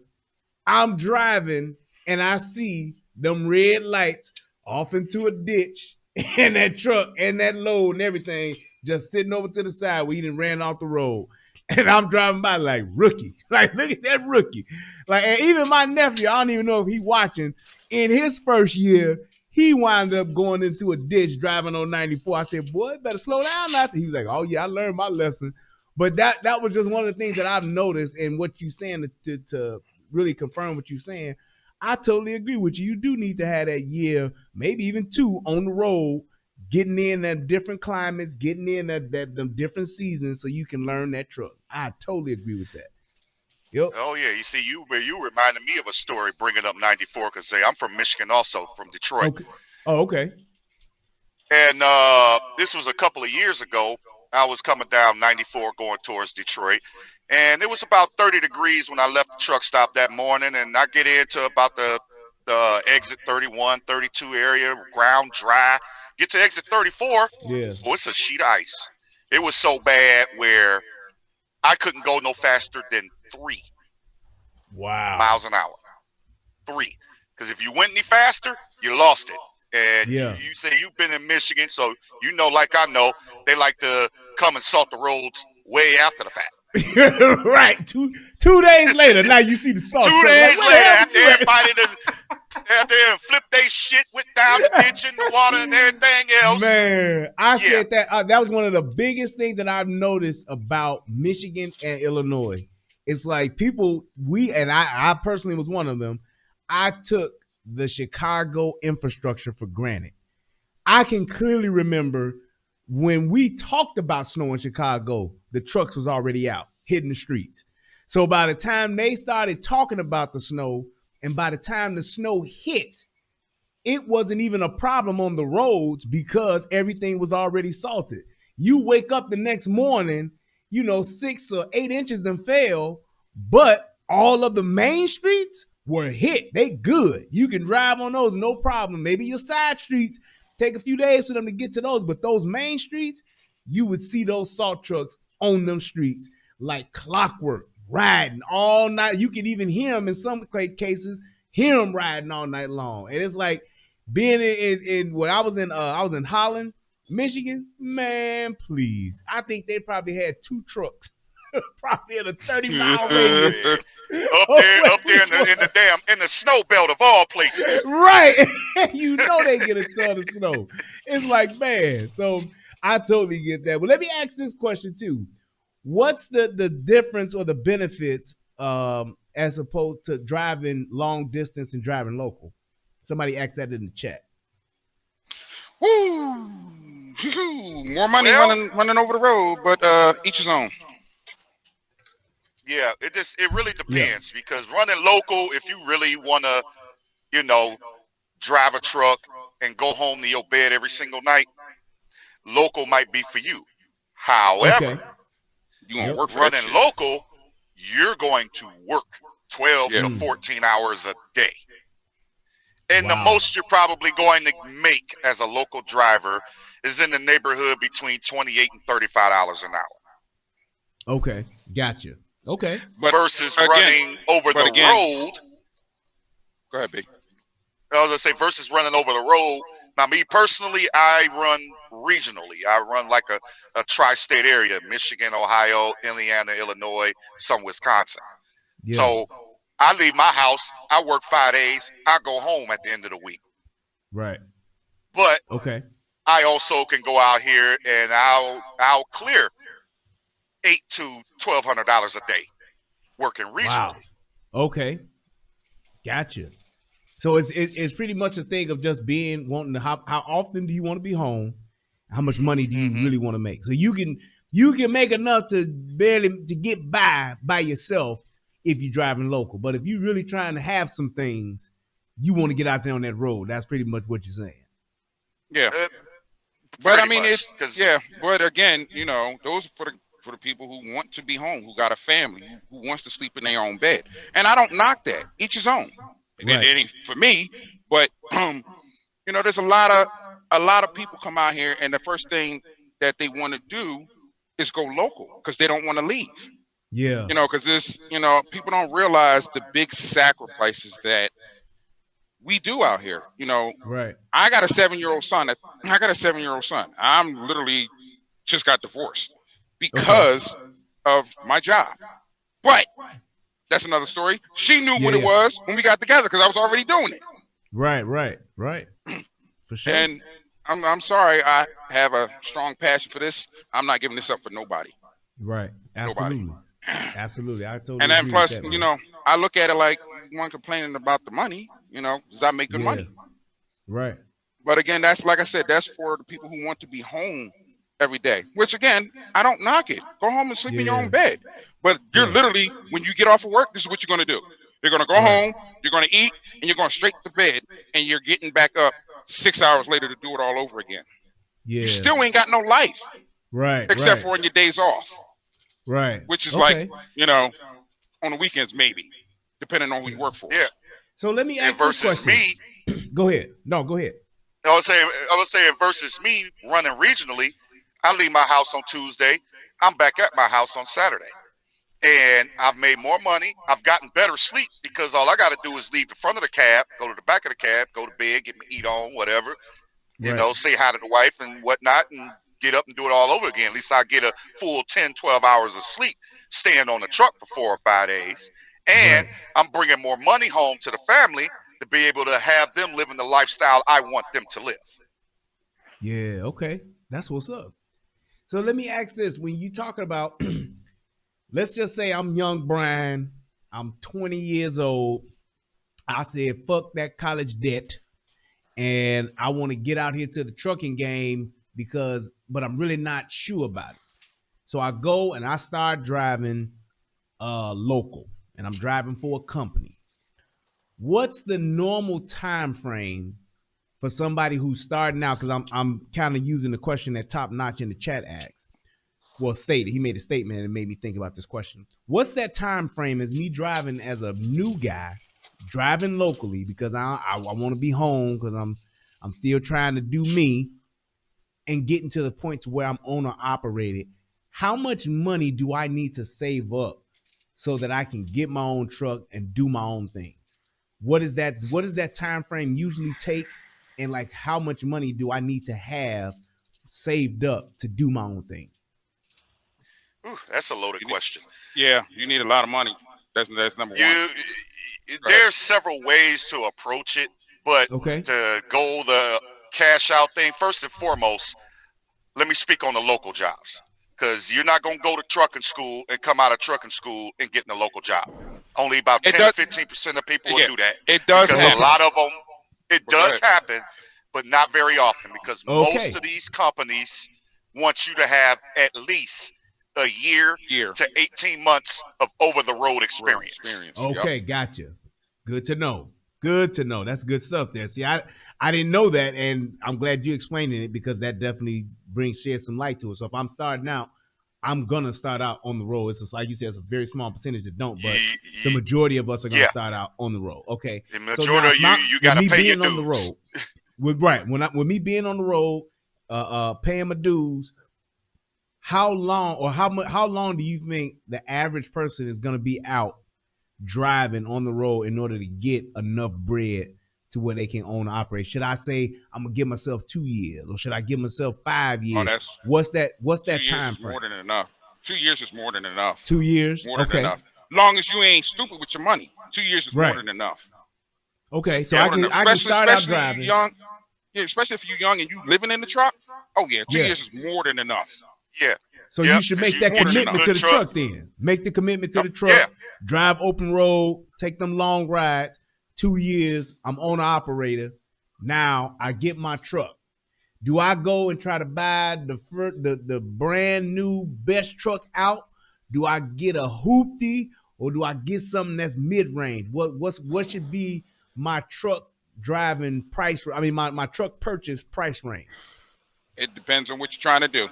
I'm driving and I see them red lights off into a ditch and that truck and that load and everything just sitting over to the side where he done ran off the road. And I'm driving by like, rookie. Like, look at that rookie. Like, and even my nephew, I don't even know if he watching. In his first year, he wound up going into a ditch driving on 94. I said, boy, better slow down now. He was like, oh, yeah, I learned my lesson. But that was just one of the things that I've noticed, and what you're saying to really confirm what you're saying. I totally agree with you. You do need to have that year, maybe even 2 on the road, getting in that different climates, getting in them different seasons so you can learn that truck. I totally agree with that. Yep. Oh yeah, you see, you reminded me of a story bringing up 94, because I'm from Michigan, also from Detroit. Okay. Oh, okay. And this was a couple of years ago. I was coming down 94 going towards Detroit, and it was about 30 degrees when I left the truck stop that morning, and I get into about the exit 31, 32 area, ground dry. Get to exit 34, it's a sheet of ice. It was so bad where I couldn't go no faster than 3 miles an hour. 3. Because if you went any faster, you lost it. And you say you've been in Michigan, so you know, like I know, they like to come and salt the roads way after the fact. Right. Two days later, now you see the salt. 2 days later, after everybody done flipped their shit, went down the ditch in the water and everything else. Man, I said that that was one of the biggest things that I've noticed about Michigan and Illinois. It's like people, I personally was one of them. I took the Chicago infrastructure for granted. I can clearly remember when we talked about snow in Chicago, the trucks was already out, hitting the streets. So by the time they started talking about the snow, and by the time the snow hit, it wasn't even a problem on the roads because everything was already salted. You wake up the next morning, 6 or 8 inches done fell, but all of the main streets were hit. They good. You can drive on those, no problem. Maybe your side streets take a few days for them to get to those, but those main streets, you would see those salt trucks on them streets like clockwork, riding all night. You could even hear them in some cases, hear them riding all night long. And it's like being in when I was in Holland, Michigan, man, please. I think they probably had 2 trucks, probably in a 30-mile radius. Up there in the snow belt of all places. Right. They get a ton of snow. It's like, man. So I totally get that. But let me ask this question too. What's the difference or the benefits as opposed to driving long distance and driving local? Somebody asked that in the chat. Woo! More money Well, running over the road, but each his own. yeah, it really Yeah. depends because running local, if you really want to, you know, drive a truck and go home to your bed every single night, local might be for you. Okay. However, You gonna Yep. work for that running shit? local, you're going to work 12 Yeah. to 14 hours a day. And the Wow. most you're probably going to make as a local driver is in the neighborhood between $28 and $35 an hour Okay. Gotcha. Okay. But versus again, running over but the again, road. go ahead, B. I was gonna say versus running over the road. Now, me personally, I run regionally. I run like a tri-state area: Michigan, Ohio, Indiana, Illinois, some Wisconsin. Yeah. So I leave my house. I work 5 days. I go home at the end of the week. Right. But Okay. I also can go out here and I'll clear $800 to $1,200 a day working regionally. Wow. Okay. Gotcha. So it's pretty much a thing of just being wanting to how often do you want to be home? How much money do you Mhm. really want to make? So you can make enough to barely to get by yourself if you're driving local. But if you're really trying to have some things, you want to get out there on that road. That's pretty much what you're saying. Yeah. Uh, But I pretty mean, much, it's 'cause- yeah. But again, those are for the people who want to be home, who got a family, who wants to sleep in their own bed. And I don't knock that. Each his own. Right. It ain't for me, but there's a lot of people come out here, and the first thing that they want to do is go local because they don't want to leave. Yeah. Because people don't realize the big sacrifices that we do out here. Right. I got a 7-year-old son. I'm literally just got divorced because of my job. But that's another story. She knew what it Yeah. was when we got together because I was already doing it. Right. For sure. And I'm sorry, I have a strong passion for this. I'm not giving this up for nobody. Right. Absolutely. Nobody. Absolutely. I totally And then agree plus, with that, man. I look at it like one complaining about the money. Does I make good Yeah. money? Right. But again, that's like I said, that's for the people who want to be home every day. Which again, I don't knock it. Go home and sleep in your Yeah. own bed. But you're Yeah. literally, when you get off of work, this is what you're gonna do. You're gonna go Right. home, you're gonna eat, and you're going straight to bed, and you're getting back up 6 hours later to do it all over again. Yeah. You still ain't got no life right. except right. for on your days off, Right. which is Okay. like, on the weekends maybe, depending on who you work for. yeah. So let me And ask this versus question. me, Go ahead. No, go ahead. I was saying versus me running regionally, I leave my house on Tuesday. I'm back at my house on Saturday. And I've made more money. I've gotten better sleep because all I got to do is leave the front of the cab, go to the back of the cab, go to bed, get my eat on, whatever, Right. say hi to the wife and whatnot, and get up and do it all over again. At least I get a full 10, 12 hours of sleep staying on the truck for 4 or 5 days. And Right. I'm bringing more money home to the family to be able to have them living the lifestyle I want them to live. Yeah. Okay. That's what's up. So let me ask this: when you talking about, let's just say I'm young Brian, I'm 20 years old. I said, fuck that college debt, and I want to get out here to the trucking game but I'm really not sure about it. So I go and I start driving local, and I'm driving for a company. What's the normal time frame for somebody who's starting out? Because I'm kind of using the question that Top Notch in the chat asked. Well, stated, he made a statement and it made me think about this question. What's that time frame as me driving as a new guy, driving locally because I want to be home because I'm still trying to do me, and getting to the point to where I'm owner operated? How much money do I need to save up so that I can get my own truck and do my own thing? What does that time frame usually take? And like, how much money do I need to have saved up to do my own thing? Ooh, that's a loaded question. Yeah, you need a lot of money. That's number one. Go ahead. There's several ways to approach it, but Okay. to go the cash out thing, first and foremost, let me speak on the local jobs. Because you're not going to go to trucking school and come out of trucking school and get in a local job. Only about It 10 does- to 15% of people Yeah, will do that. it does Because happen. a lot of them, it Go does ahead. happen, but not very often because Okay. most of these companies want you to have at least a year to 18 months of over-the-road experience. Okay, gotcha. Good to know. Good to know. That's good stuff there. See, I didn't know that, and I'm glad you explained it because that definitely sheds some light to it. So if I'm starting out, I'm gonna start out on the road. It's just like you said, it's a very small percentage that don't, but the majority of us are gonna start out on the road. Okay. The majority of you got to pay your dues. On the road, with me being on the road, paying my dues. How long do you think the average person is gonna be out driving on the road in order to get enough bread to where they can own and operate? Should I say I'm gonna give myself 2 years, or should I give myself 5 years? What's that time frame? More than enough. 2 years is more than enough. 2 years, more than enough. Long as you ain't stupid with your money, 2 years is more than enough. Okay, so I can start out driving. Young, especially if you're young and you living in the truck. Oh yeah, 2 years is more than enough. Yeah. So you should make that commitment to the truck then. Make the commitment to the truck. Drive open road, take them long rides. 2 years, I'm owner operator. Now I get my truck. Do I go and try to buy the brand new best truck out? Do I get a hoopty, or do I get something that's mid range? What should be my truck driving price? I mean my truck purchase price range. It depends on what you're trying to do.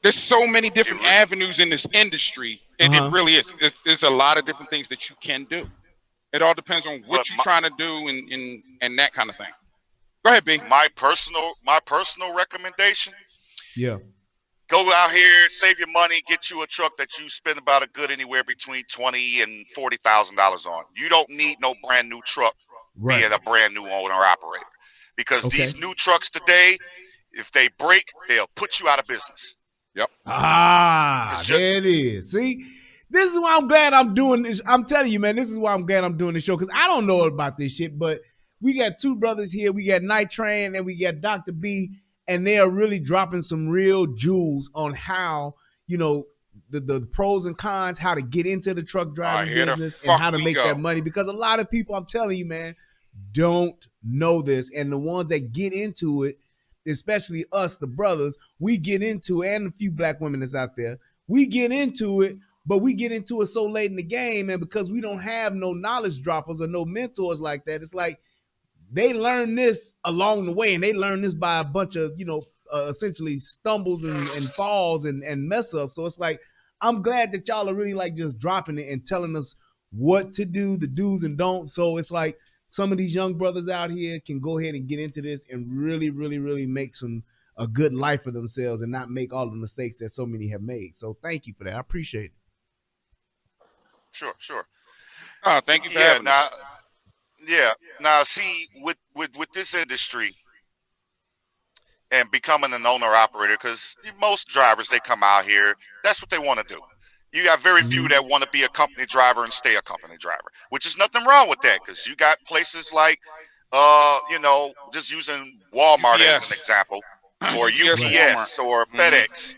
There's so many different avenues in this industry. It really is. There's a lot of different things that you can do. It all depends on what you're trying to do and that kind of thing. Go ahead, B. My personal recommendation. Yeah. Go out here, save your money, get you a truck that you spend about a good anywhere between $20,000 and $40,000 on. You don't need no brand new truck being a brand new owner operator, because these new trucks today, if they break, they'll put you out of business. Yep. There it is. See, this is why I'm glad I'm doing this. I'm telling you, man, this is why I'm glad I'm doing this show, because I don't know about this shit, but we got two brothers here. We got Night Train and we got Dr. B, and they are really dropping some real jewels on how, the pros and cons, how to get into the truck driving business and how to make that money. Because a lot of people, I'm telling you, man, don't know this. And the ones that get into it, especially us, the brothers, we get into it, and a few black women that's out there, we get into it, but we get into it so late in the game, and because we don't have no knowledge droppers or no mentors like that, it's like they learn this along the way, and they learn this by a bunch of, essentially stumbles and falls and mess ups. So it's like, I'm glad that y'all are really like just dropping it and telling us what to do, the do's and don'ts. So it's like, some of these young brothers out here can go ahead and get into this and really, really, really make a good life for themselves and not make all the mistakes that so many have made. So thank you for that. I appreciate it. Sure. Oh, thank you for having me. Now, see, with this industry and becoming an owner operator, because most drivers, they come out here, that's what they want to do. You got very few that want to be a company driver and stay a company driver, which is nothing wrong with that, because you got places like, just using Walmart as an example, or UPS or FedEx,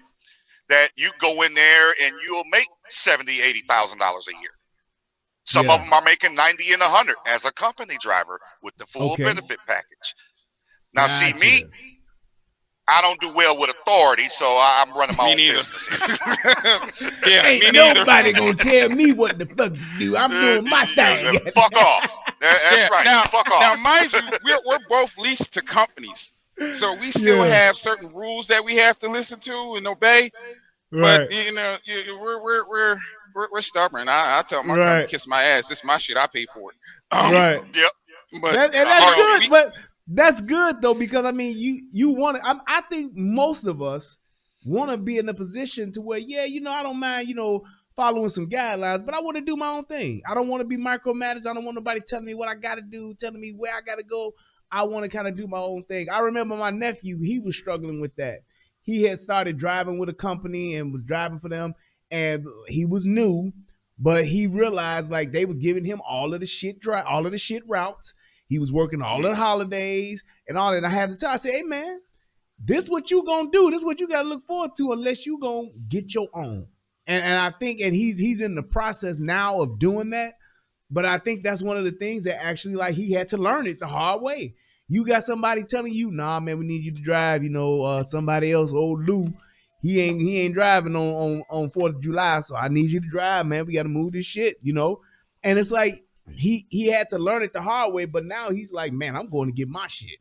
that you go in there and you'll make $70,000, $80,000 a year. Some of them are making 90 and 100 as a company driver with the full benefit package. Now, see me, I don't do well with authority, so I'm running my own business. Ain't nobody gonna tell me what the fuck to do. I'm doing my thing. Fuck off. That's right. Now, fuck off. Now, mind you, we're both leased to companies, so we still have certain rules that we have to listen to and obey. Right. But we're stubborn. I tell my company, kiss my ass. This is my shit. I pay for it. Yep. But that's good. But that's good though, because I mean, you want to. I think most of us want to be in a position to where, I don't mind, following some guidelines, but I want to do my own thing. I don't want to be micromanaged. I don't want nobody telling me what I got to do, telling me where I got to go. I want to kind of do my own thing. I remember my nephew, he was struggling with that. He had started driving with a company and was driving for them, and he was new, but he realized like they was giving him all of the shit routes. He was working all of the holidays and all that. And I had to tell, I said, hey man, this what you gonna do. This what you gotta look forward to unless you gonna get your own. And I think, and he's in the process now of doing that. But I think that's one of the things that actually, like, he had to learn it the hard way. You got somebody telling you, nah, man, we need you to drive. Somebody else, old Lou, he ain't driving on 4th of July, so I need you to drive, man. We got to move this shit, And it's like he had to learn it the hard way, but now he's like, man, I'm going to get my shit.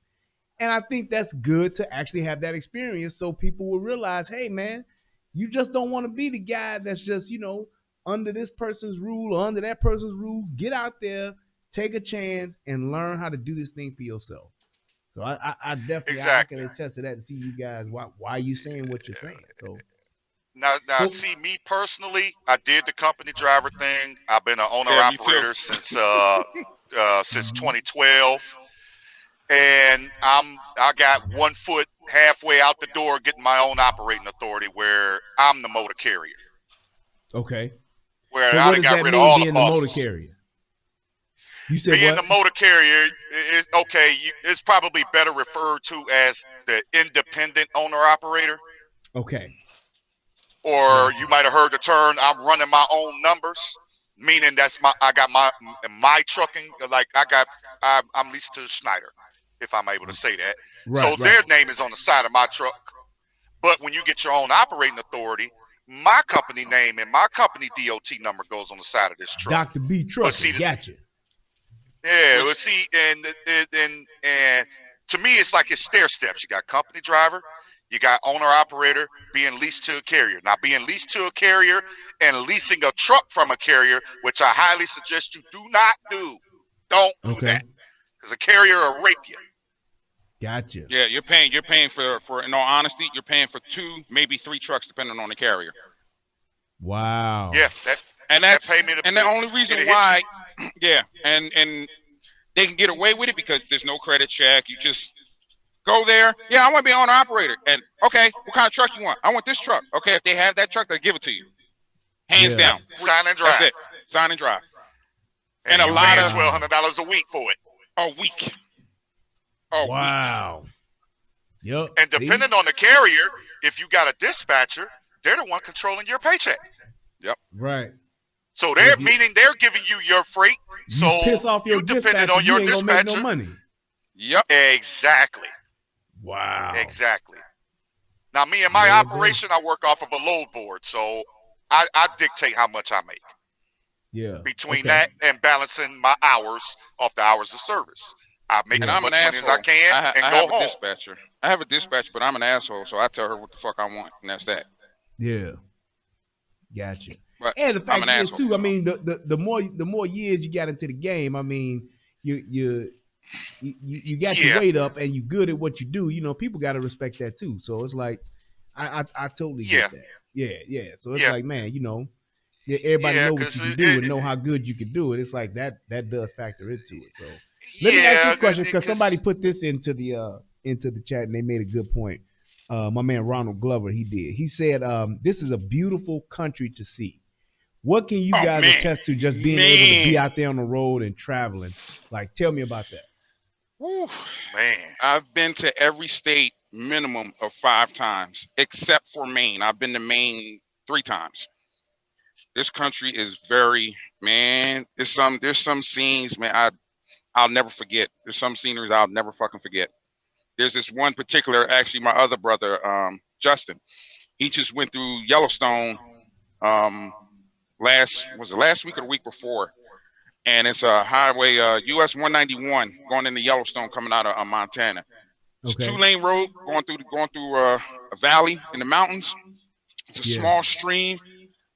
And I think that's good to actually have that experience so people will realize, hey, man, you just don't want to be the guy that's just, under this person's rule or under that person's rule. Get out there, take a chance, and learn how to do this thing for yourself. So I definitely Exactly. I can attest to that and see you guys why are you saying what you're saying. So see me personally, I did the company driver thing. I've been an owner Yeah, me too. operator since 2012. And I got 1 foot halfway out the door getting my own operating authority where I'm the motor carrier. Okay. Where So I what done does got that rid of mean all being the the bosses. motor carrier? You said Being what? the motor carrier is okay. It's probably better referred to as the independent owner operator. Okay. Or you might have heard the term, I'm running my own numbers, meaning I got my trucking, like I'm leased to Schneider, if I'm able to say that. Right, So their name is on the side of my truck. But when you get your own operating authority, my company name and my company DOT number goes on the side of this truck. Dr. B Trucking, gotcha. Yeah, well, see, and to me, it's like it's stair steps. You got company driver, you got owner operator, being leased to a carrier. Now, being leased to a carrier and leasing a truck from a carrier, which I highly suggest you do not do. Don't do that, because a carrier will rape you. Gotcha. Yeah, you're paying for in all honesty, you're paying for 2, maybe 3 trucks depending on the carrier. Wow. Yeah, and the only reason why, yeah, and they can get away with it because there's no credit check. You just go there. Yeah, I want to be owner operator. And okay, what kind of truck you want? I want this truck. Okay, if they have that truck, they'll give it to you. Hands down. Sign and drive. That's it. Sign and drive. And a lot of $1,200 a week for it. A week. Wow. Yep. And depending on the carrier, if you got a dispatcher, they're the one controlling your paycheck. Yep. Right. So they're giving you your freight. So you piss off your dispatcher, on your you ain't gonna make no money. Yep. Exactly. Wow. Exactly. Now, me and my operation, I work off of a load board, so I dictate how much I make. Yeah. Between that and balancing my hours off the hours of service, I make as much money as I can and go home. I have a dispatcher, but I'm an asshole, so I tell her what the fuck I want, and that's that. Yeah. Gotcha. But and the fact is asshole. too, I mean, the more years you got into the game, I mean, you got your weight up and you good at what you do. People got to respect that too. So it's like, I totally get that. Yeah. So it's like, man, everybody know what you can do and know how good you can do it. It's like that does factor into it. So let me ask this question, because somebody put this into the chat and they made a good point. My man Ronald Glover, he did. He said, this is a beautiful country to see. What can you guys attest to, just being able to be out there on the road and traveling? Like, tell me about that. Woo. Man, I've been to every state minimum of 5 times, except for Maine. I've been to Maine 3 times. This country is there's some scenes, man, I'll never forget. There's some sceneries I'll never fucking forget. There's this one particular, actually, my other brother, Justin, he just went through Yellowstone last week or the week before. And it's a highway, US 191, going into Yellowstone, coming out of Montana. It's a 2-lane road going through a valley in the mountains. It's a small stream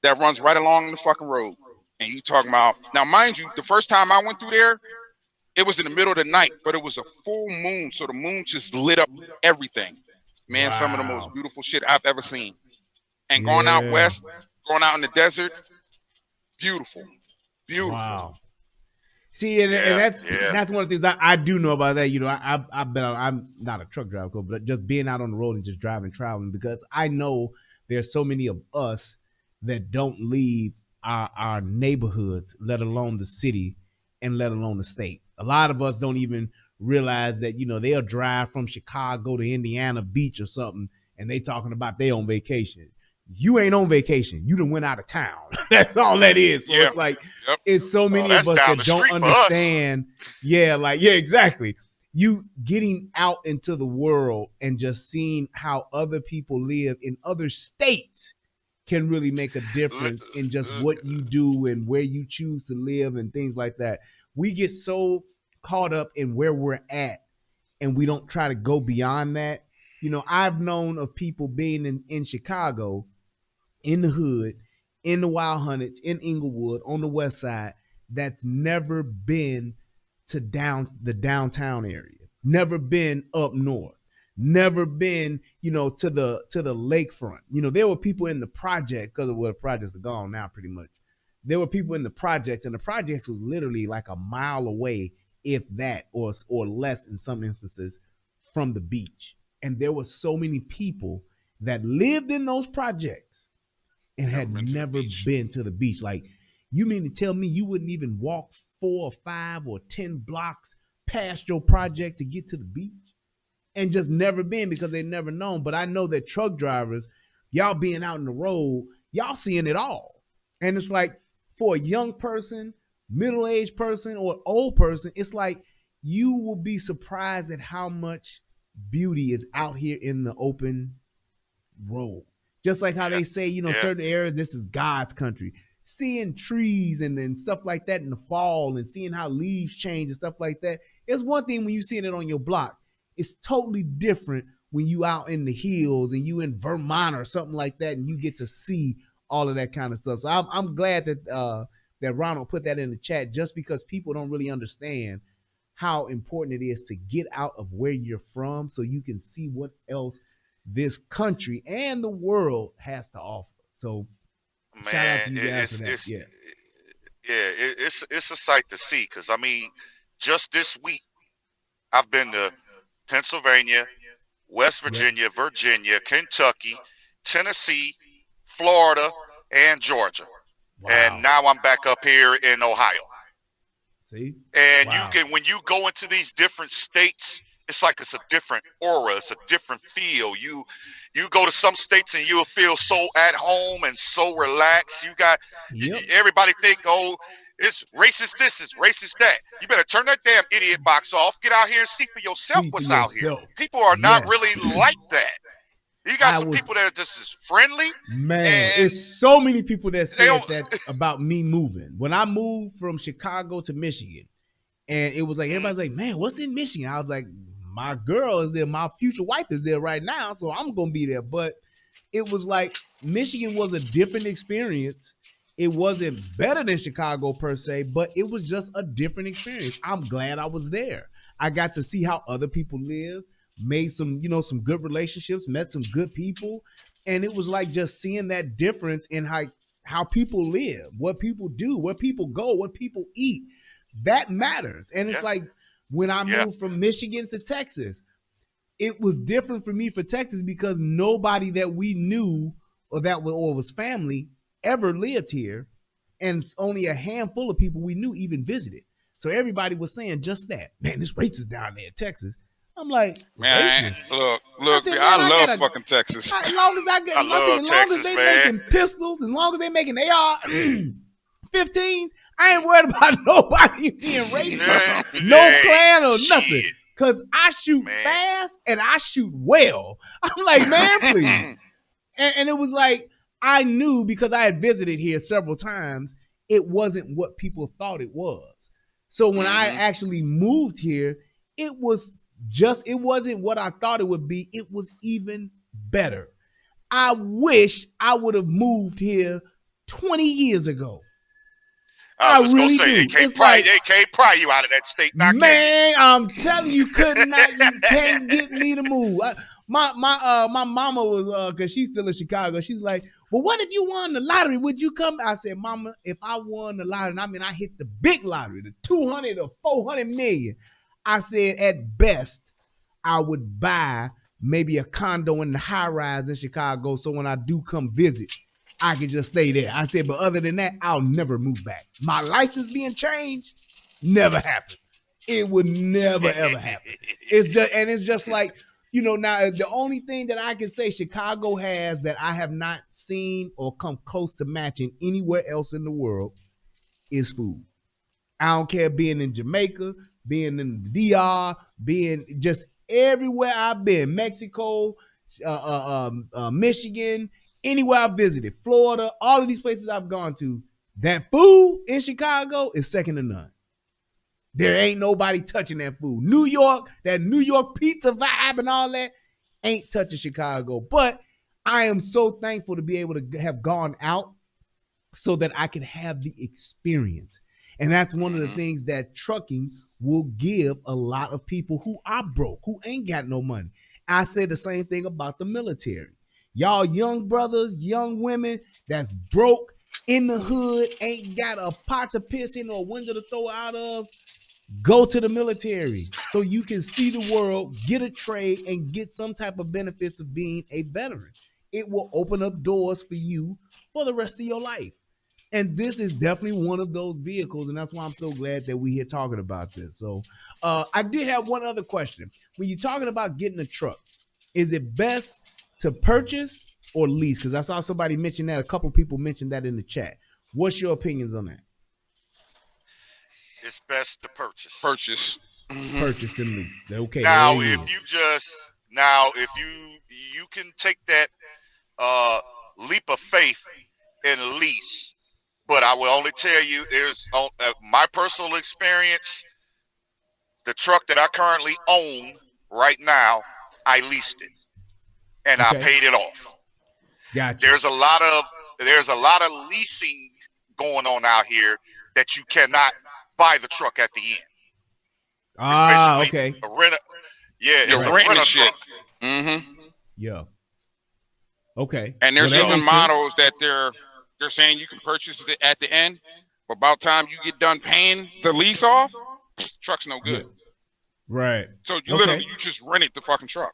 that runs right along the fucking road. And you talking about, now mind you, the first time I went through there, it was in the middle of the night, but it was a full moon, so the moon just lit up everything. Man, some of the most beautiful shit I've ever seen. And going out west, going out in the desert, beautiful. Wow. See, and that's one of the things I do know about that. I'm not a truck driver, but just being out on the road and just traveling, because I know there's so many of us that don't leave our neighborhoods, let alone the city and let alone the state. A lot of us don't even realize that, they'll drive from Chicago to Indiana Beach or something, and they talking about they on vacation. You ain't on vacation. You done went out of town. That's all that is. So it's like, it's so many of us that don't understand. Exactly. you getting out into the world and just seeing how other people live in other states can really make a difference in just what you do and where you choose to live and things like that. We get so caught up in where we're at and we don't try to go beyond that. You know, I've known of people being in Chicago, in the hood, in the Wild Hunnets, in Inglewood, on the west side, that's never been to the downtown area, never been up north, never been, to the lakefront. There were people in the project, because of where the projects are gone now pretty much. There were people in the projects, and the projects was literally like a mile away, if that, or less in some instances, from the beach. And there were so many people that lived in those projects and had never been to the beach. Like, you mean to tell me you wouldn't even walk 4 or 5 or 10 blocks past your project to get to the beach? And just never been, because they never known. But I know that truck drivers, y'all being out in the road, y'all seeing it all. And it's like, for a young person, middle-aged person, or old person, it's like you will be surprised at how much beauty is out here in the open road. Just like how they say, certain areas, this is God's country. Seeing trees and stuff like that in the fall and seeing how leaves change and stuff like that. It's one thing when you seeing it on your block. It's totally different when you out in the hills and you in Vermont or something like that and you get to see all of that kind of stuff. So I'm glad that that Ronald put that in the chat, just because people don't really understand how important it is to get out of where you're from so you can see what else this country and the world has to offer. So shout out to you guys for that. It's a sight to see, because I mean, just this week I've been to Pennsylvania, West Virginia, Virginia, Kentucky, Tennessee, Florida, and Georgia. Wow. And now I'm back up here in Ohio. See? And you can, when you go into these different states, it's like it's a different aura, it's a different feel. You go to some states and you'll feel so at home and so relaxed. You got everybody think, oh, it's racist this, it's racist that. You better turn that damn idiot box off. Get out here and see for yourself what's out here. People are not really like that. You got some people that are just as friendly. Man, it's so many people that said that about me moving. When I moved from Chicago to Michigan, and it was like, everybody's like, man, what's in Michigan? I was like, my girl is there. My future wife is there right now, so I'm going to be there. But it was like, Michigan was a different experience. It wasn't better than Chicago per se, but it was just a different experience. I'm glad I was there. I got to see how other people live, made some, some good relationships, met some good people. And it was like just seeing that difference in how people live, what people do, where people go, what people eat. That matters. And it's like, when I moved from Michigan to Texas, it was different for me for Texas because nobody that we knew or was family ever lived here. And only a handful of people we knew even visited. So everybody was saying just that. Man, this racist down there in Texas. I'm like, man, racist? Look, I love fucking Texas. As long as they making pistols, as long as they making AR-15s, I ain't worried about nobody being racist. No clan or nothing. Because I shoot fast and I shoot well. I'm like, man, please. And it was like, I knew because I had visited here several times, it wasn't what people thought it was. So when I actually moved here, it wasn't what I thought it would be. It was even better. I wish I would have moved here 20 years ago. I was really gonna say, they can't pry you out of that state. Man, I'm telling you, you can't get me to move. My mama was, cause she's still in Chicago. She's like, well, what if you won the lottery? Would you come? I said, Mama, if I won the lottery, I hit the big lottery, the 200 or 400 million. I said, at best, I would buy maybe a condo in the high rise in Chicago. So when I do come visit, I can just stay there. I said, but other than that, I'll never move back. My license being changed, never happened. It would never, ever happen. It's just like, now the only thing that I can say Chicago has that I have not seen or come close to matching anywhere else in the world is food. I don't care being in Jamaica, being in the DR, being just everywhere I've been, Mexico, Michigan, anywhere I visited, Florida, all of these places I've gone to, that food in Chicago is second to none. There ain't nobody touching that food. New York, that New York pizza vibe and all that ain't touching Chicago. But I am so thankful to be able to have gone out so that I can have the experience. And that's one of the things that trucking will give a lot of people who are broke, who ain't got no money. I say the same thing about the military. Y'all young brothers, young women that's broke in the hood, ain't got a pot to piss in or a window to throw out of, go to the military so you can see the world, get a trade, and get some type of benefits of being a veteran. It will open up doors for you for the rest of your life. And this is definitely one of those vehicles, and that's why I'm so glad that we're here talking about this. So I did have one other question. When you're talking about getting a truck, is it best to purchase or lease? Because I saw somebody mention that. A couple people mentioned that in the chat. What's your opinions on that? It's best to purchase. Purchase. Purchase and lease. Okay. Now, if you can take that leap of faith and lease, but I will only tell you, there's my personal experience. The truck that I currently own right now, I leased it, and I paid it off. Gotcha. There's a lot of leasing going on out here that you cannot buy the truck at the end. Okay. A renter, it's a renting renter shit. truck. Yeah. Okay. And there's even models that they're saying you can purchase it at the end, but about time you get done paying the lease off, truck's no good. Yeah. Right. So you literally you just rented the fucking truck.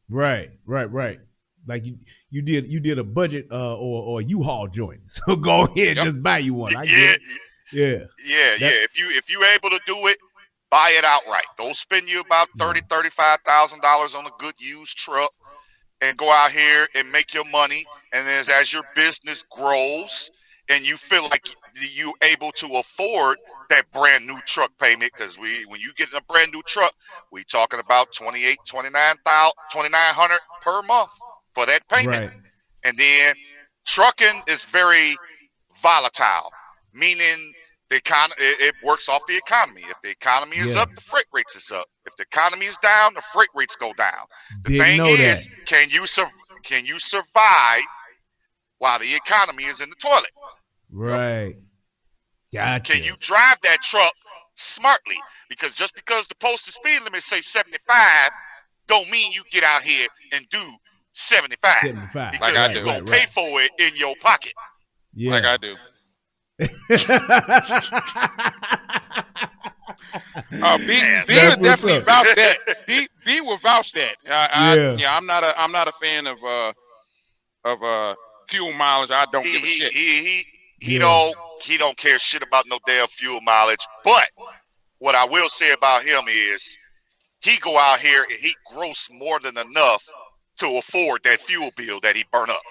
Right. Like you did a budget or U-Haul joint. So go ahead, just buy you one. I get it. Yeah. If you able to do it, buy it outright. Don't spend you about $35,000 on a good used truck, and go out here and make your money. And as your business grows and you feel like you able to afford that brand new truck payment, because when you get in a brand new truck, we talking about $29,900 per month for that payment. Right. And then trucking is very volatile, meaning it works off the economy. If the economy is up, the freight rates is up. If the economy is down, the freight rates go down. The thing is, can you survive while the economy is in the toilet? Right. Gotcha. Can you drive that truck smartly? Because just because the posted speed limit say 75, don't mean you get out here and do 75. 75. Because like I do. You're going to pay for it in your pocket. Yeah. Like I do. B would definitely vouch that. B will vouch that. I'm not a fan of fuel mileage. I don't give a shit. He don't care shit about no damn fuel mileage. But what I will say about him is he go out here and he gross more than enough to afford that fuel bill that he burn up.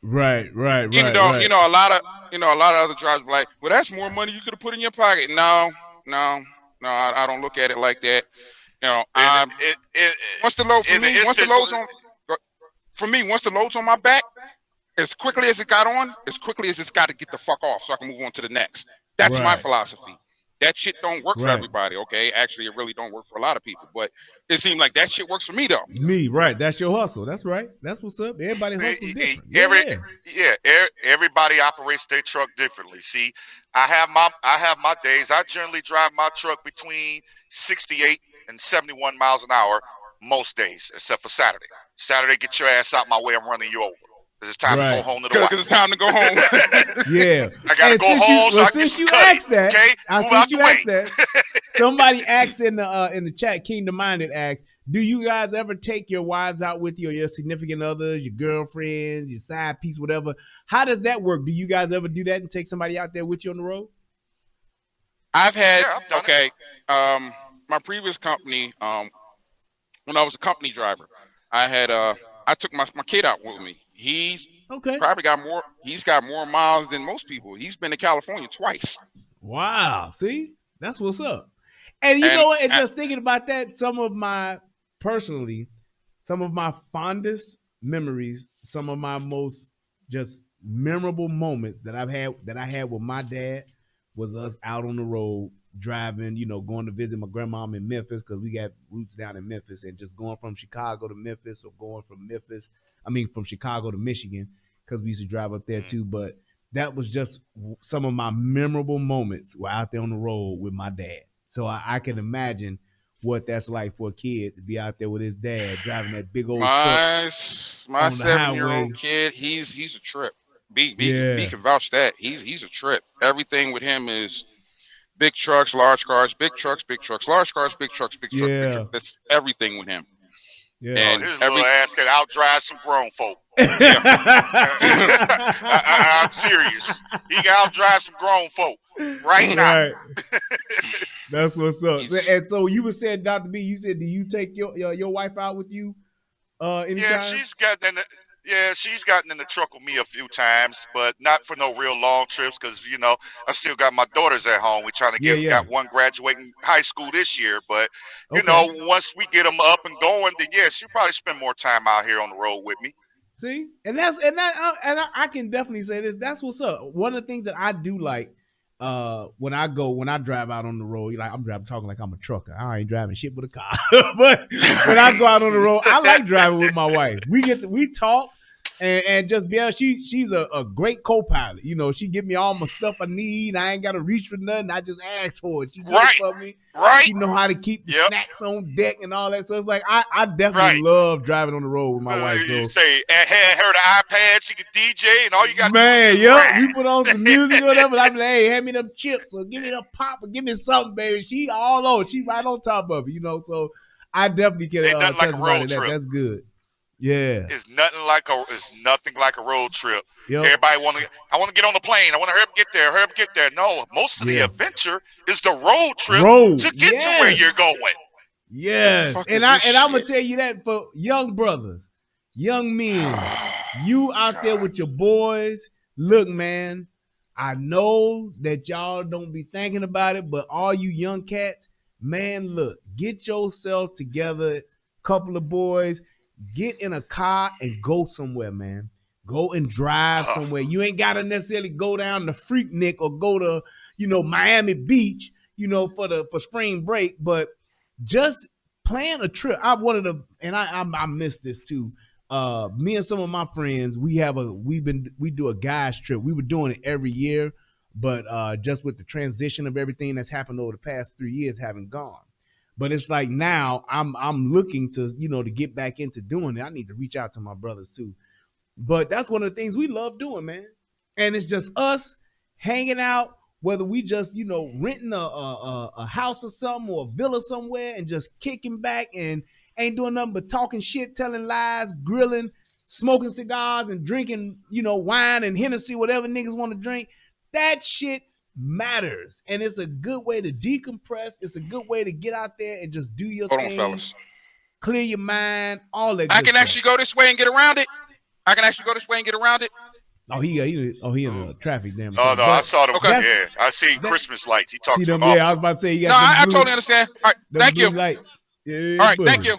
Right. Even though a lot of other drivers be like, well, that's more money you could have put in your pocket. No, I don't look at it like that. Once the load's on my back, as quickly as it got on, as quickly as it's got to get the fuck off, so I can move on to the next. That's my philosophy. That shit don't work for everybody, okay? Actually, it really don't work for a lot of people, but it seems like that shit works for me, though. That's your hustle. That's right. That's what's up. Everybody hustles different. Everybody operates their truck differently. See, I have my days. I generally drive my truck between 68 and 71 miles an hour most days, except for Saturday. Saturday, get your ass out my way. I'm running you over. It's time to go home to the wife. Because it's time to go home. Yeah. I got to go home so I can get some that, somebody asked in the chat, Kingdom Minded asked, do you guys ever take your wives out with you or your significant others, your girlfriends, your side piece, whatever? How does that work? Do you guys ever do that and take somebody out there with you on the road? I've had, my previous company, when I was a company driver, I took my kid out with me. He's probably got more miles than most people. He's been to California twice. Wow. See, that's what's up. And you And know what? And just thinking about that, personally, some of my fondest memories, some of my most just memorable moments that I had with my dad was us out on the road driving, going to visit my grandmom in Memphis because we got roots down in Memphis, and just going from Chicago to Memphis or going from Chicago to Michigan because we used to drive up there too. But that was just some of my memorable moments were out there on the road with my dad. So I can imagine what that's like for a kid to be out there with his dad driving that big old truck my on the 7-year-old highway. kid, he's a trip. B Yeah, can vouch that. He's a trip. Everything with him is big trucks, large cars, big trucks, large cars, big trucks, big trucks, big yeah, trucks. That's everything with him. yeah. Oh, And his little every ass can outdrive some grown folk. yeah, I'm serious. He can outdrive some grown folk right now. Right. That's what's up. he's And so you were saying, Dr. B, you said, do you take your wife out with you Yeah, anytime? she's gotten in the truck with me a few times, but not for no real long trips because I still got my daughters at home. We're trying to Yeah, yeah. got one graduating high school this year, but Okay. once we get them up and going, then yeah, she'll probably spend more time out here on the road with me. See, and I can definitely say this. That's what's up. One of the things that I do like when I drive out on the road, like I'm talking like I'm a trucker. I ain't driving shit with a car, but when I go out on the road, I like driving with my wife. We talk. And just be honest, she's a great co-pilot. She give me all my stuff I need. I ain't got to reach for nothing. I just ask for it. She get it for me. Right. She know how to keep the Yep. snacks on deck and all that. So it's like I definitely Right. love driving on the road with my wife. So You say, had her the iPad, she could DJ, and all you got to man, do is yep, ride. we put on some music or whatever. I'm like, hey, hand me them chips or give me the pop or give me something, baby. She all on. She right on top of it, So I definitely can Ain't nothing like a testify road to that. trip. That's good. Yeah. It's nothing like a road trip. Yep. Everybody I want to get on the plane. I want to hurry up get there. No, most of the Yeah. adventure is the road trip to get to where Yes. you're going. Yes, Fuck and is I'm this gonna shit? tell you that for young brothers, young men, you out there with your boys. Look, man, I know that y'all don't be thinking about it, but all you young cats, man, look, get yourself together, couple of boys, get in a car and go somewhere, man. Go and drive somewhere. You ain't gotta necessarily go down to Freaknik or go to, Miami Beach, for spring break, but just plan a trip. I miss this too. Me and some of my friends, we do a guys trip. We were doing it every year, but just with the transition of everything that's happened over the past 3 years, haven't gone. But it's like now I'm looking to to get back into doing it. I need to reach out to my brothers too. But that's one of the things we love doing, man. And it's just us hanging out, whether we just, renting a house or something or a villa somewhere and just kicking back and ain't doing nothing but talking shit, telling lies, grilling, smoking cigars and drinking, wine and Hennessy, whatever niggas want to drink. That shit matters. And it's a good way to decompress. It's a good way to get out there and just do your hold on, thing, fellas. clear your mind, all that I good can stuff. actually go this way and get around it. Oh, he in the traffic jam. Oh no, I saw them. Okay. Yeah, I see Christmas lights. He talked See to them? an Yeah, I was officer. about to say you No, got I them blue, totally understand. All right, them thank blue you. lights. Yeah, All right, buddy. thank you.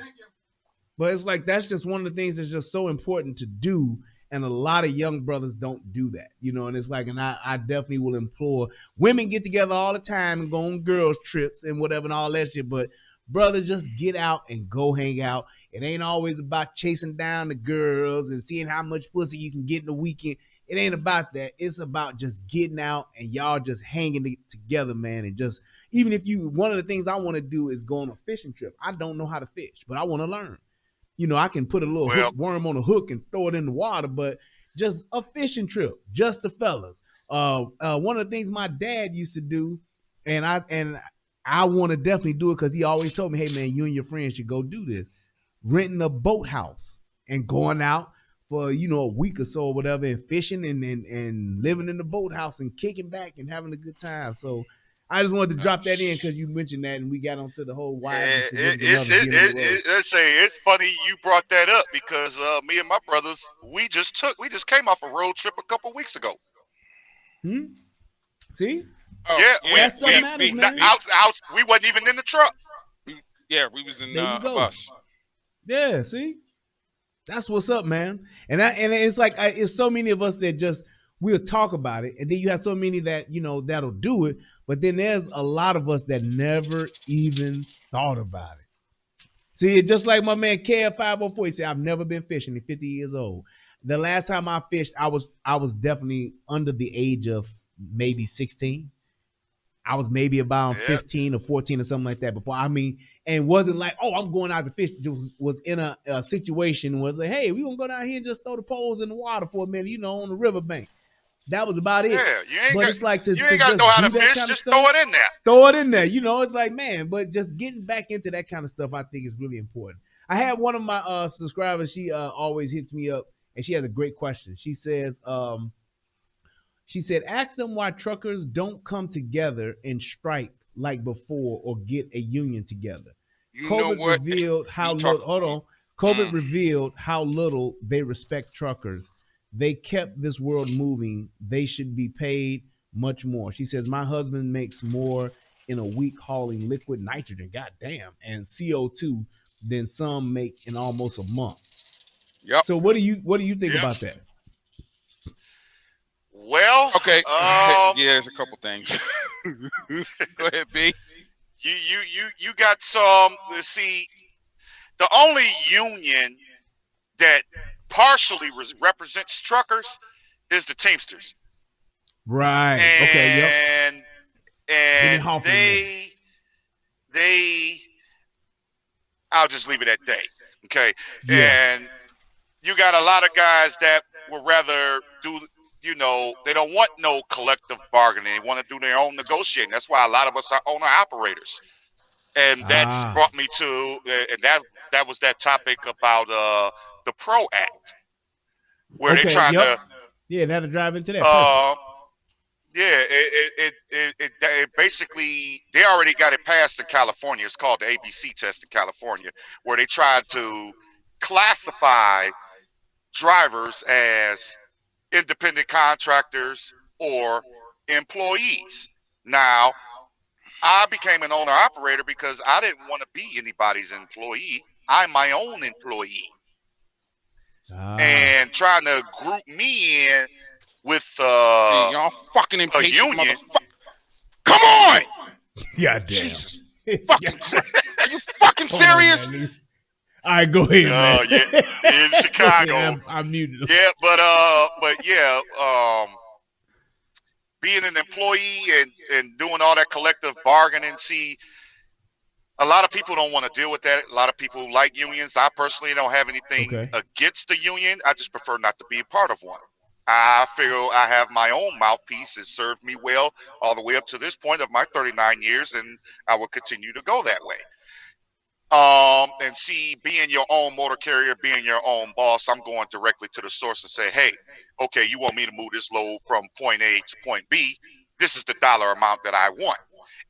But it's like that's just one of the things that's just so important to do, and a lot of young brothers don't do that, And it's like, and I definitely will implore women get together all the time and go on girls trips and whatever and all that shit. But brothers, just get out and go hang out. It ain't always about chasing down the girls and seeing how much pussy you can get in the weekend. It ain't about that. It's about just getting out and y'all just hanging together, man. And just even if one of the things I want to do is go on a fishing trip. I don't know how to fish, but I want to learn. I can put a little hook worm on a hook and throw it in the water, but just a fishing trip, just the fellas. One of the things my dad used to do, and I want to definitely do it because he always told me, hey man, you and your friends should go do this. Renting a boathouse and going out for a week or so or whatever and fishing and living in the boathouse and kicking back and having a good time. So I just wanted to drop that in because you mentioned that and we got onto the whole wives and significant others being on the road. It's funny you brought that up because me and my brothers we just came off a road trip a couple weeks ago. See? Oh, Yeah, That's what matters, man. out. We wasn't even in the truck. Yeah, we was in There you a go. bus. Yeah, see, that's what's up, man. And it's like it's so many of us that just we'll talk about it, and then you have so many that that'll do it. But then there's a lot of us that never even thought about it. See, just like my man KF504, he said, "I've never been fishing. He's 50 years old. The last time I fished, I was definitely under the age of maybe 16. I was maybe about 15 or 14 or something like that before. And wasn't like, oh, I'm going out to fish. Just was in a situation was like, hey, we gonna go down here and just throw the poles in the water for a minute, on the riverbank. That was about it. Yeah, It's like to you ain't just gotta know how do to that fish. kind of Just stuff. throw it in there. Throw it in there. It's like, man, but just getting back into that kind of stuff, I think is really important. I had one of my subscribers, she always hits me up, and she has a great question. She says, ask them why truckers don't come together and strike like before or get a union together. COVID revealed how little revealed how little they respect truckers. They kept this world moving. They should be paid much more. She says, my husband makes more in a week hauling liquid nitrogen, goddamn, and CO2 than some make in almost a month. Yep. So what do you think about that? Well, okay. Yeah, there's a couple things. Go ahead, B. You got some. Let's see. The only union that partially represents truckers is the Teamsters. Right. And, okay. Yep. And they. I'll just leave it at they. Okay. Yeah. And you got a lot of guys that would rather do. They don't want no collective bargaining. They want to do their own negotiating. That's why a lot of us are owner operators. And that's brought me to, and that was that topic about the PRO Act, where they trying to. Yeah, that'll drive into that. It basically, they already got it passed in California. It's called the ABC test in California, where they tried to classify drivers as independent contractors or employees. Now, I became an owner operator because I didn't want to be anybody's employee. I'm my own employee. And trying to group me in with y'all fucking a union. Come on! Goddamn. Fucking are you fucking serious? All right, go ahead, man. Yeah, in Chicago. I'm muted. Yeah, but being an employee and doing all that collective bargaining, see, a lot of people don't want to deal with that. A lot of people like unions. I personally don't have anything against the union. I just prefer not to be a part of one. I figure I have my own mouthpiece. It served me well all the way up to this point of my 39 years, and I will continue to go that way. And see, being your own motor carrier, being your own boss, I'm going directly to the source and say, hey, okay, you want me to move this load from point A to point B. This is the dollar amount that I want.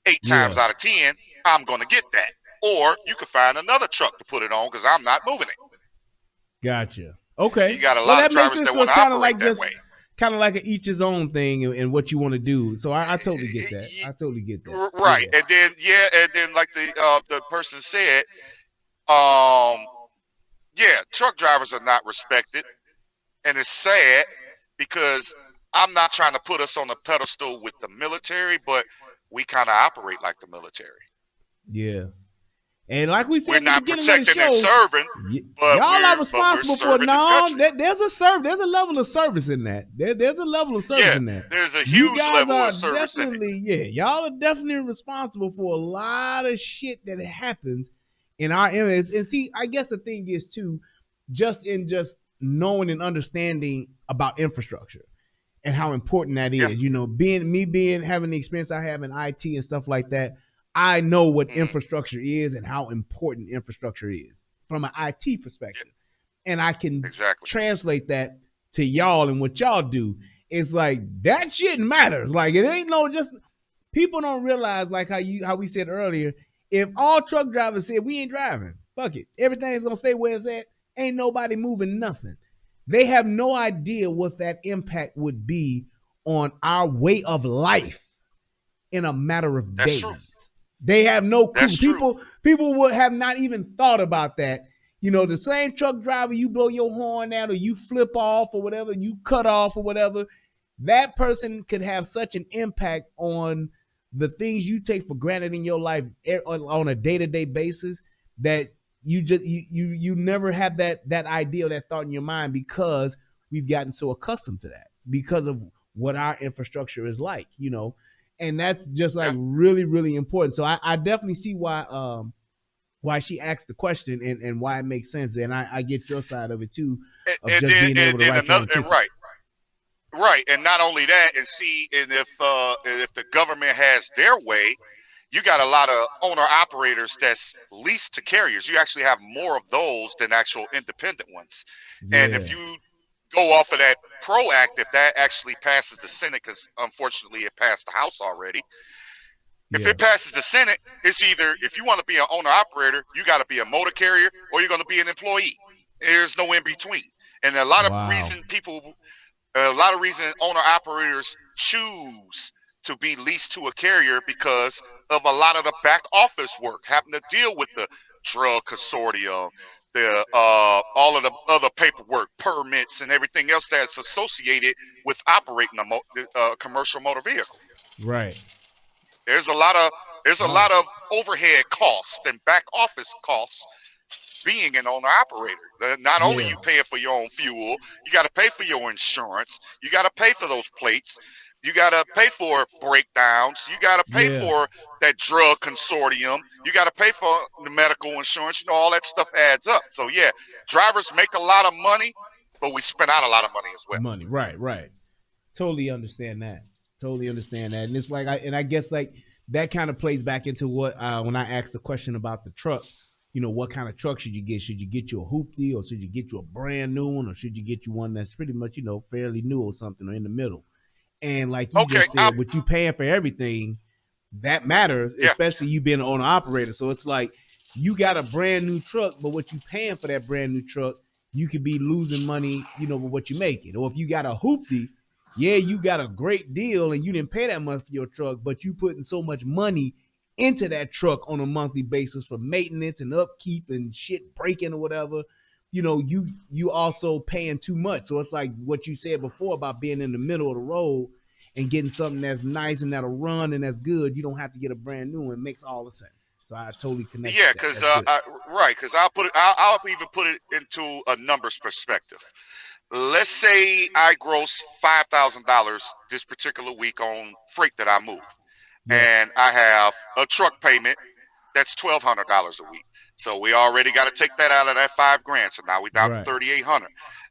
8 times out of 10, I'm going to get that. Or you can find another truck to put it on because I'm not moving it. Gotcha. Okay. You got a lot of drivers that want to operate that way. Kind of like an each his own thing and what you want to do. So I totally get that. I totally get that. Right. Yeah. And then like the person said, truck drivers are not respected. And it's sad because I'm not trying to put us on a pedestal with the military, but we kind of operate like the military. Yeah. And like we said, we're not protecting and serving, but y'all are responsible for it. No, there's a level of service in that. There's a level of service in that. There's a huge level of service in it. Y'all are definitely responsible for a lot of shit that happens in our areas. And see, I guess the thing is too, just knowing and understanding about infrastructure and how important that is. Having the experience I have in IT and stuff like that. I know what infrastructure is and how important infrastructure is from an IT perspective. And I can translate that to y'all and what y'all do. It's like that shit matters. Like it ain't just people don't realize, like how we said earlier, if all truck drivers said we ain't driving, fuck it. Everything's gonna stay where it's at. Ain't nobody moving nothing. They have no idea what that impact would be on our way of life in a matter of That's true. days. They have no clue. That's true. People would have not even thought about that. You know, the same truck driver you blow your horn at or you flip off or whatever, you cut off or whatever, that person could have such an impact on the things you take for granted in your life on a day-to-day basis that you never have that idea or that thought in your mind because we've gotten so accustomed to that because of what our infrastructure is like, you know. And that's just like really, really important. So I definitely see why she asked the question and why it makes sense. And I get your side of it too, of And just being able to write your own ticket. Right, and not only that, and see, and if the government has their way, you got a lot of owner operators that's leased to carriers. You actually have more of those than actual independent ones. Yeah. And if you go off of that PRO Act, if that actually passes the Senate, because unfortunately it passed the House already. If it passes the Senate, it's either if you want to be an owner operator, you got to be a motor carrier, or you're going to be an employee. There's no in between. And a lot of reason owner operators choose to be leased to a carrier because of a lot of the back office work, having to deal with the drug consortium, the all of the other paperwork, permits, and everything else that's associated with operating a commercial motor vehicle. Right. There's a lot of overhead costs and back office costs being an owner operator. Not only you paying for your own fuel, you got to pay for your insurance, you got to pay for those plates, you got to pay for breakdowns, you got to pay for that drug consortium, you got to pay for the medical insurance. You know, all that stuff adds up. So yeah, drivers make a lot of money, but we spend out a lot of money as well. Right. Totally understand that. And it's like, I guess like that kind of plays back into what when I asked the question about the truck. You know, what kind of truck should you get? Should you get you a hoopty, or should you get you a brand new one, or should you get you one that's pretty much, you know, fairly new or something, or in the middle? And like you just said, what you paying for everything, that matters, especially you being an owner operator. So it's like you got a brand new truck, but what you paying for that brand new truck, you could be losing money, you know, with what you making. Or if you got a hoopty, you got a great deal and you didn't pay that much for your truck, but you putting so much money into that truck on a monthly basis for maintenance and upkeep and shit breaking or whatever, you know, you also paying too much. So it's like what you said before about being in the middle of the road and getting something that's nice and that'll run and that's good. You don't have to get a brand new one. It makes all the sense. So I totally connect. Yeah, because I'll even put it into a numbers perspective. Let's say I gross $5,000 this particular week on freight that I moved. And I have a truck payment that's $1,200 a week. So we already got to take that out of that $5,000. So now we're down to $3,800.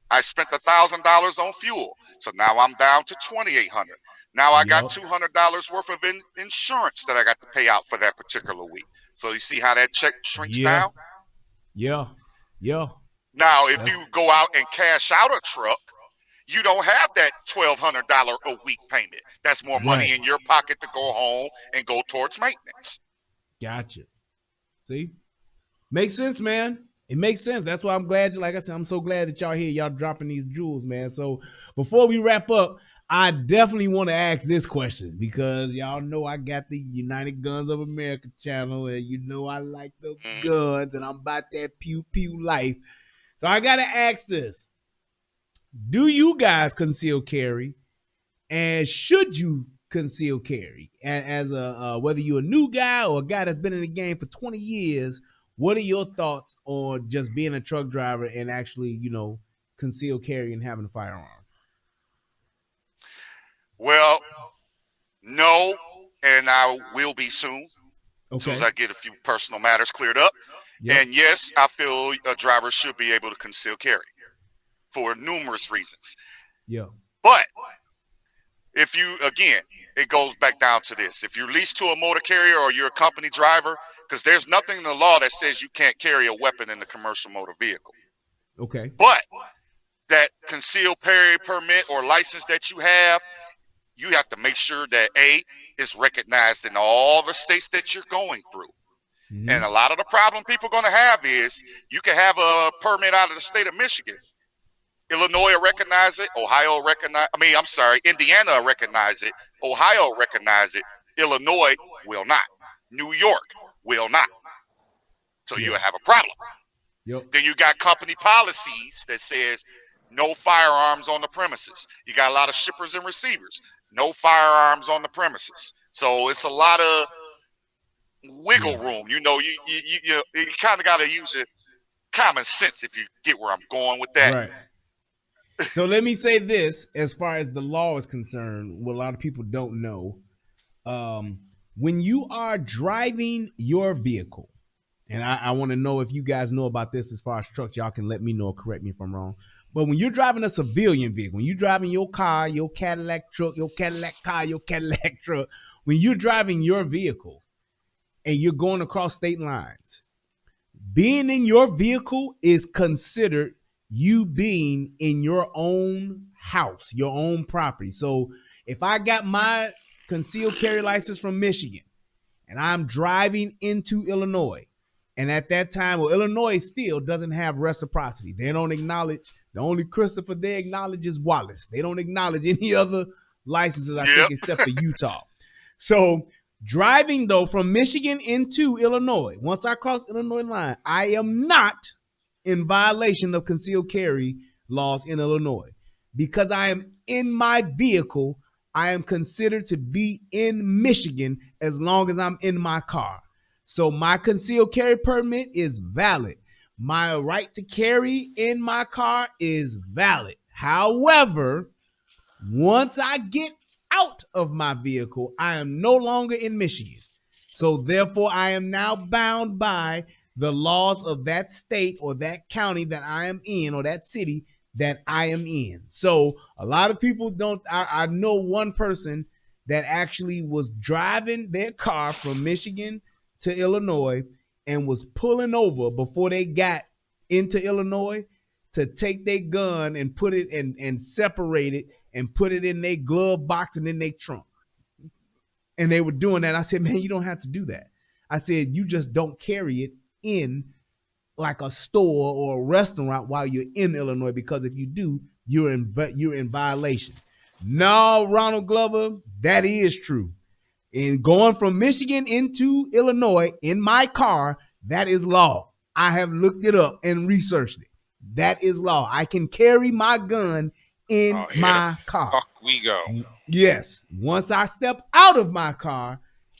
I spent $1,000 on fuel. So now I'm down to $2,800. Now I got $200 worth of insurance that I got to pay out for that particular week. So you see how that check shrinks down? Yeah. Now, if you go out and cash out a truck, you don't have that $1,200 a week payment. That's more money in your pocket to go home and go towards maintenance. Gotcha. See? Makes sense, man. It makes sense. That's why I'm glad, like I said, I'm so glad that y'all here, y'all dropping these jewels, man. So before we wrap up, I definitely want to ask this question because y'all know I got the United Guns of America channel and you know I like those guns and I'm about that pew pew life. So I got to ask this. Do you guys conceal carry, and should you conceal carry? As a whether you're a new guy or a guy that's been in the game for 20 years, what are your thoughts on just being a truck driver and actually, you know, conceal carry and having a firearm? Well, no, and I will be soon. As soon as I get a few personal matters cleared up. And yes, I feel a driver should be able to conceal carry for numerous reasons. But if you, again, it goes back down to this. If you're leased to a motor carrier or you're a company driver, because there's nothing in the law that says you can't carry a weapon in the commercial motor vehicle. But that concealed carry permit or license that you have to make sure that A, is recognized in all the states that you're going through. And a lot of the problem people are going to have is you can have a permit out of the state of Michigan. Illinois will recognize it. Indiana will recognize it. Ohio will recognize it. Illinois will not. New York will not. So Yeah. you have a problem. Yep. Then you got company policies that says no firearms on the premises. You got a lot of shippers and receivers. No firearms on the premises. So it's a lot of wiggle room. You know, you kind of got to use it common sense if you get where I'm going with that. Right. So let me say this, as far as the law is concerned, what a lot of people don't know. When you are driving your vehicle, and I want to know if you guys know about this as far as trucks, y'all can let me know or correct me if I'm wrong. But when you're driving a civilian vehicle, when you're driving your car, your Cadillac truck, your Cadillac car, your Cadillac truck, when you're driving your vehicle and you're going across state lines, being in your vehicle is considered you being in your own house, your own property. So if I got my concealed carry license from Michigan and I'm driving into Illinois, and at that time, well, Illinois still doesn't have reciprocity. They don't acknowledge, the only Christopher they acknowledge is Wallace. They don't acknowledge any other licenses, I think, except for Utah. So driving, though, from Michigan into Illinois, once I cross Illinois line, I am not in violation of concealed carry laws in Illinois. Because I am in my vehicle, I am considered to be in Michigan as long as I'm in my car. So my concealed carry permit is valid. My right to carry in my car is valid. However, once I get out of my vehicle, I am no longer in Michigan. So therefore, I am now bound by the laws of that state or that county that I am in, or that city that I am in. So a lot of people don't, I know one person that actually was driving their car from Michigan to Illinois and was pulling over before they got into Illinois to take their gun and put it and separate it and put it in their glove box and in their trunk. And they were doing that. I said, man, you don't have to do that. I said, you just don't carry it in like a store or a restaurant while you're in Illinois, because if you do, you're in violation. No, Ronald Glover, that is true. And going from Michigan into Illinois in my car, that is law. I have looked it up and researched it. That is law. I can carry my gun in my car. Fuck we go. Yes. Once I step out of my car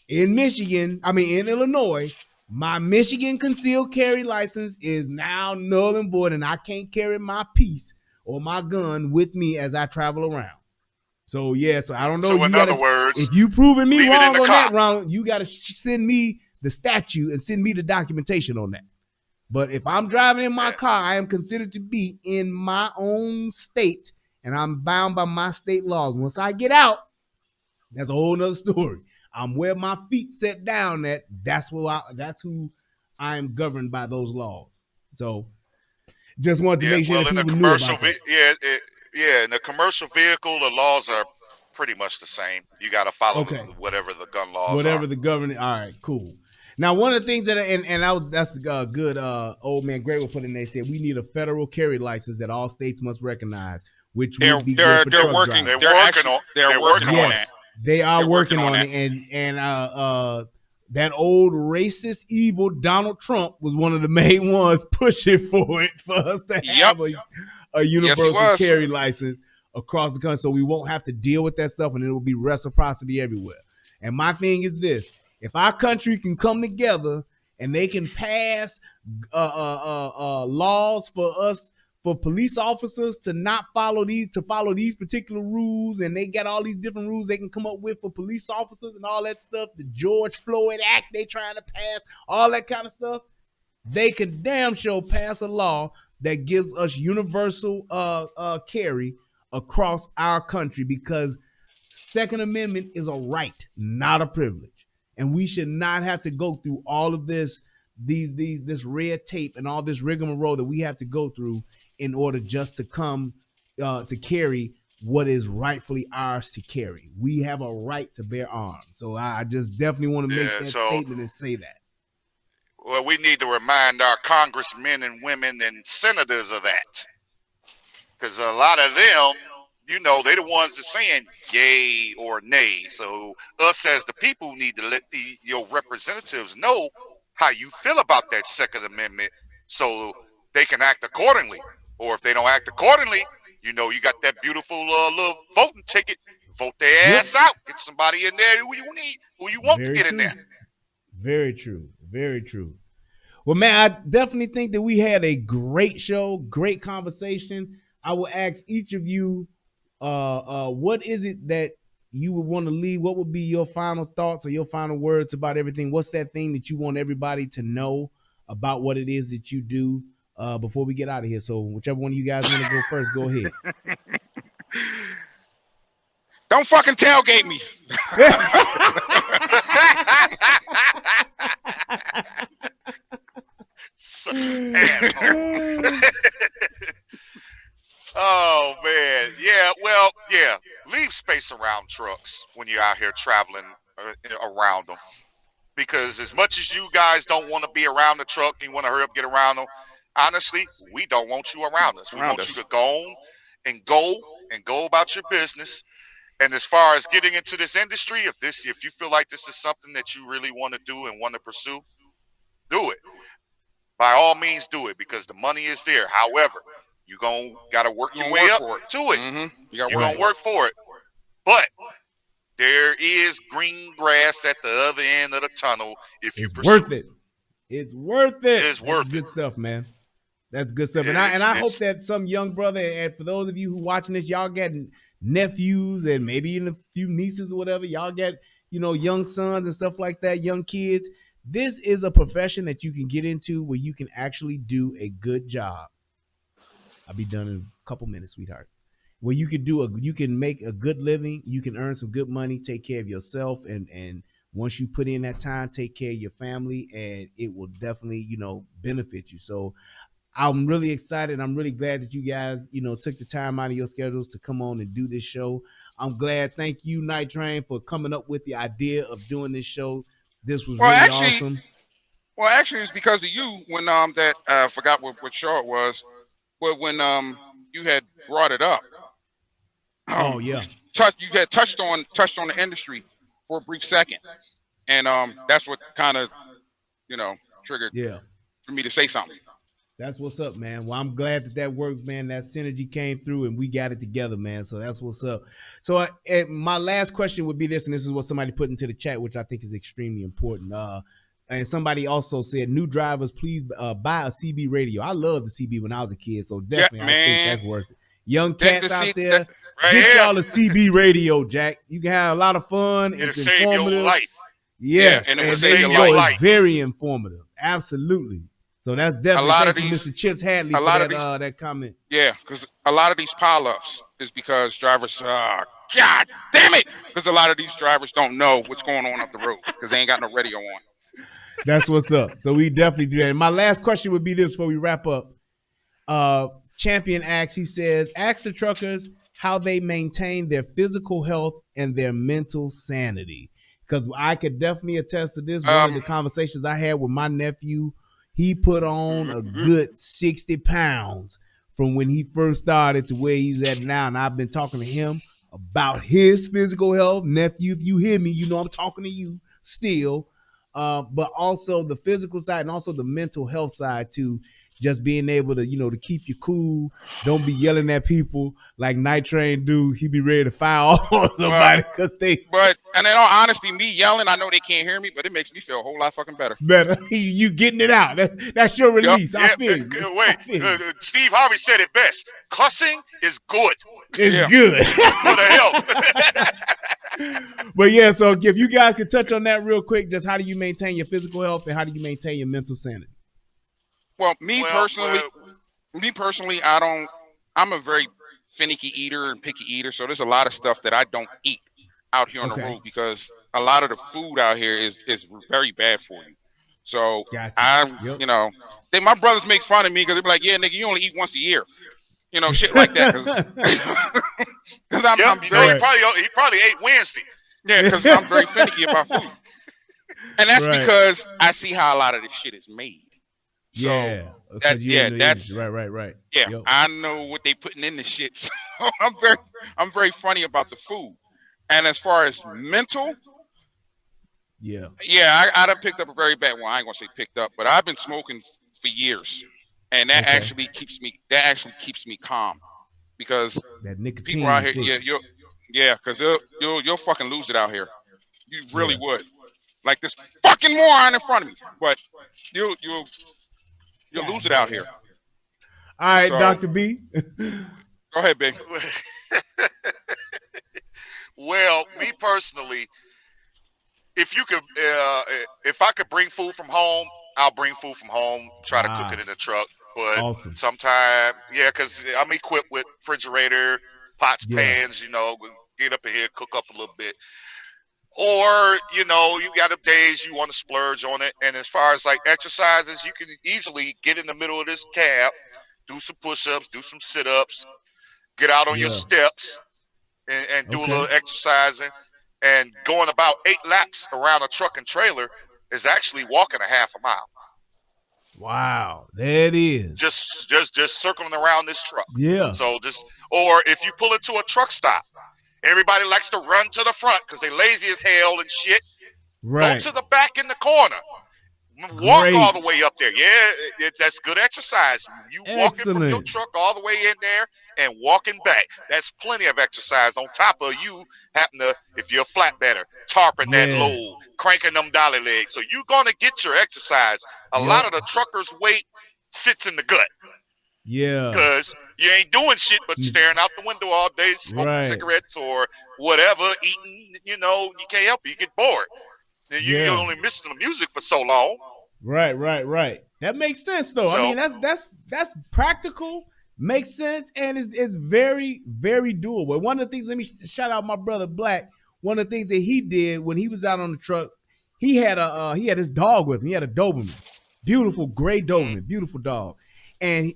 in in Illinois, my Michigan concealed carry license is now null and void, and I can't carry my piece or my gun with me as I travel around. So yeah, so I don't know. So in other words, if you proving me wrong on that, car. Ronald, you got to send me the statute and send me the documentation on that. But if I'm driving in my car, I am considered to be in my own state, and I'm bound by my state laws. Once I get out, that's a whole nother story. I'm where my feet set down at. That's who I am governed by those laws. So just wanted to make sure that people knew about that. In the commercial vehicle, the laws are pretty much the same. You got to follow whatever the gun laws whatever are. the governing. All right, cool. Now, one of the things that that's good. Old man Gray will put in there. Said we need a federal carry license that all states must recognize, which would be good for truck working. drivers. They're working on it. They are working on it, and that old racist, evil Donald Trump was one of the main ones pushing for it for us to have a universal carry license across the country, so we won't have to deal with that stuff, and it will be reciprocity everywhere. And my thing is this: if our country can come together and they can pass laws for us, for police officers to not follow these particular rules, and they got all these different rules they can come up with for police officers and all that stuff, the George Floyd Act they trying to pass, all that kind of stuff, they can damn sure pass a law that gives us universal carry across our country, because Second Amendment is a right, not a privilege. And we should not have to go through all of this red tape and all this rigmarole that we have to go through in order just to come to carry what is rightfully ours to carry. We have a right to bear arms. So I just definitely want to make that statement and say that. Well, we need to remind our congressmen and women and senators of that, because a lot of them you know, they're the ones that's saying yay or nay. So us as the people need to let your representatives know how you feel about that Second Amendment so they can act accordingly. Or if they don't act accordingly, you know, you got that beautiful little voting ticket. Vote their Yep. ass out. Get somebody in there who you need, who you want to Very get in true. there. Very true. Very true. Well, man, I definitely think that we had a great show, great conversation. I will ask each of you, what is it that you would want to leave? What would be your final thoughts or your final words about everything? What's that thing that you want everybody to know about what it is that you do before we get out of here? So whichever one of you guys want to go first, go ahead. Don't fucking tailgate me. Such an asshole. Oh man, yeah. Well, yeah. Leave space around trucks when you're out here traveling around them, because as much as you guys don't want to be around the truck and you want to hurry up get around them, honestly, we don't want you around us. We want you to go on and go about your business. And as far as getting into this industry, if you feel like this is something that you really want to do and want to pursue, do it. By all means, do it, because the money is there. However, you gotta work your way up to it. Mm-hmm. You're gonna work for it. But there is green grass at the other end of the tunnel if you pursue worth it. It's worth it. It's worth good stuff, man. That's good stuff. Yeah, And I hope that some young brother, and for those of you who watching this, y'all got nephews and maybe even a few nieces or whatever. Y'all got, young sons and stuff like that, young kids. This is a profession that you can get into where you can actually do a good job. I'll be done in a couple minutes, sweetheart. Where you can make a good living, you can earn some good money, take care of yourself, and once you put in that time, take care of your family, and it will definitely, benefit you. So I'm really excited. I'm really glad that you guys, took the time out of your schedules to come on and do this show. I'm glad. Thank you, Night Train, for coming up with the idea of doing this show. This was awesome. Well, actually, it's because of you when I forgot what show it was, but when you had brought it up. Oh yeah. You had touched on the industry for a brief second, and that's what kind of triggered for me to say something. That's what's up, man. Well, I'm glad that worked, man. That synergy came through and we got it together, man. So that's what's up. So my last question would be this, and this is what somebody put into the chat, which I think is extremely important. And somebody also said, new drivers, please buy a CB radio. I love the CB when I was a kid, so definitely I think that's worth it. Young cats out there, get y'all a CB radio, Jack. You can have a lot of fun. It'll it's save informative. your life. Yes, and there you go. It's very informative. Absolutely. So that's definitely thank you, Mr. Chips Hadley, for that comment. Yeah, because a lot of these pileups is because drivers, God damn it, because a lot of these drivers don't know what's going on up the road because they ain't got no radio on. That's what's up. So we definitely do that. And my last question would be this before we wrap up. Champion asks, he says, ask the truckers how they maintain their physical health and their mental sanity. Because I could definitely attest to this. One of the conversations I had with my nephew, he put on a good 60 pounds from when he first started to where he's at now. And I've been talking to him about his physical health. Nephew, if you hear me, you know I'm talking to you still. But also the physical side and also the mental health side too. Just being able to, to keep you cool. Don't be yelling at people like Night Train do. He be ready to fire on somebody because they. But and in all honesty, me yelling, I know they can't hear me, but it makes me feel a whole lot fucking better. Better. You getting it out. That's your release. Yep. I feel you. Wait, Steve Harvey said it best. Cussing is good. It's good. For the health. But yeah, so if you guys could touch on that real quick, just how do you maintain your physical health and how do you maintain your mental sanity? Well, me personally, I'm a very finicky eater and picky eater, so there's a lot of stuff that I don't eat out here on the road because a lot of the food out here is very bad for you. So my brothers make fun of me because they be like, yeah, nigga, you only eat once a year. Shit like that. Because I'm very, he probably ate Wednesday. Yeah, because I'm very finicky about food. And that's because I see how a lot of this shit is made. So Yeah, because you're in the industry. Right. yeah. Yep. I know what they putting in the shit. So I'm very funny about the food. And as far as mental, Yeah. yeah, I done picked up a very bad one. I ain't gonna say picked up, but I've been smoking for years, and that Okay. actually keeps me calm because That people out nicotine here, fix. because you'll fucking lose it out here. You really Yeah. would. Like this fucking moron in front of me, but you'll lose it out here. All right, So Dr. B. go ahead, babe. Well, me personally, if you could, if I could bring food from home, I'll bring food from home. Try to cook Wow. it in the truck, but Awesome. sometime, yeah, because I'm equipped with refrigerator, pots, Yeah. pans. Get up in here, cook up a little bit. Or you got them days you want to splurge on it. And as far as like exercises, you can easily get in the middle of this cab, do some push-ups, do some sit-ups, get out on your Yeah. steps, and do a Okay. little exercising. And going about 8 laps around a truck and trailer is actually walking a half a mile. Wow. There it is. Just circling around this truck. Yeah. So or if you pull into a truck stop, everybody likes to run to the front because they lazy as hell and shit. Right. Go to the back in the corner. Walk Great. all the way up there. Yeah, that's good exercise. You walking from your Excellent. truck all the way in there and walking back. That's plenty of exercise on top of you having to, if you're a flatbedder, tarping that Yeah. load, cranking them dolly legs. So you're going to get your exercise. A lot of the truckers' weight sits in the gut Yeah. because you ain't doing shit but staring out the window all day, smoking Right. cigarettes or whatever, eating. You can't help it. You get bored. You're Yeah. only missing the music for so long. Right. That makes sense though. I So- mean, that's practical, makes sense, and it's very, very doable. One of the things, let me shout out my brother Black. One of the things that he did when he was out on the truck, he had his dog with him. He had a Doberman, beautiful gray Doberman, beautiful dog, and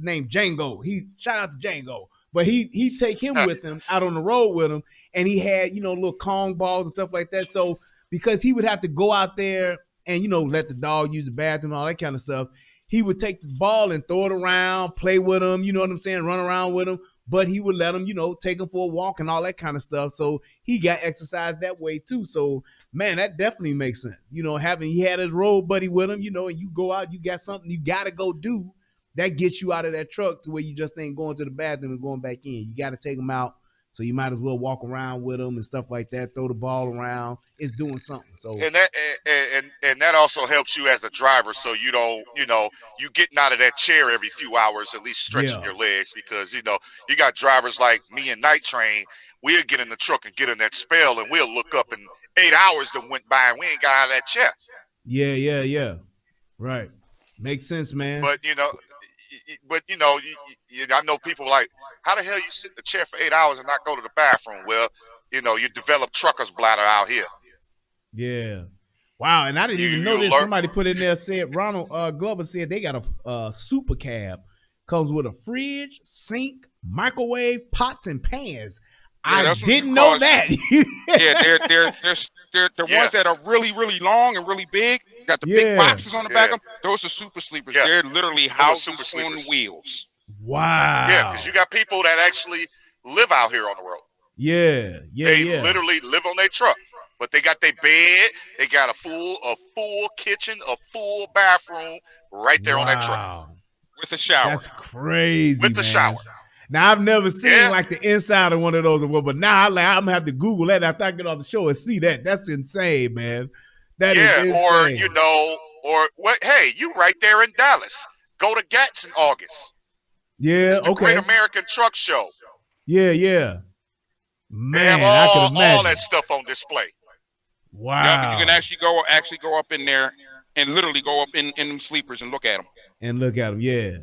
named Django. He shout out to Django. But he take him with him out on the road with him, and he had little Kong balls and stuff like that. So because he would have to go out there and let the dog use the bathroom, all that kind of stuff, he would take the ball and throw it around, play with him, you know what I'm saying, run around with him. But he would let him, take him for a walk and all that kind of stuff. So he got exercise that way too. So man, that definitely makes sense. He had his road buddy with him, and you go out, you got something you gotta go do. That gets you out of that truck to where you just ain't going to the bathroom and going back in. You got to take them out, so you might as well walk around with them and stuff like that. Throw the ball around. It's doing something. So and that also helps you as a driver, so you don't, you getting out of that chair every few hours, at least stretching your legs, because you got drivers like me and Night Train. We'll get in the truck and get in that spell, and we'll look up and 8 hours that went by and we ain't got out of that chair. Yeah. Right. Makes sense, man. But I know people like, how the hell you sit in the chair for 8 hours and not go to the bathroom? Well, you develop trucker's bladder out here. Yeah. Wow. And I didn't even know this. learn- Somebody put in there, said Ronald Glover said they got a super cab, comes with a fridge, sink, microwave, pots, and pans. I didn't know that. They're the ones that are really, really long and really big. Got the big boxes on the back of them. Those are super sleepers. Yeah. They're literally Those are houses super on sleepers. wheels. Wow. Yeah, because you got people that actually live out here on the road. Yeah. They literally live on their truck, but they got their bed, they got a full kitchen, a full bathroom right there on that truck with a shower. That's crazy. with the shower. Now I've never seen like the inside of one of those, but now I'm gonna have to Google that after I get off the show and see that. That's insane, man. That is insane. or what? Hey, you right there in Dallas. Go to GATS in August. Yeah, It's the Great American Truck Show. Yeah. Man, They have I could imagine all that stuff on display. Wow. Yep, you can actually go up in there and literally go up in them sleepers and look at them. And look at them, yeah.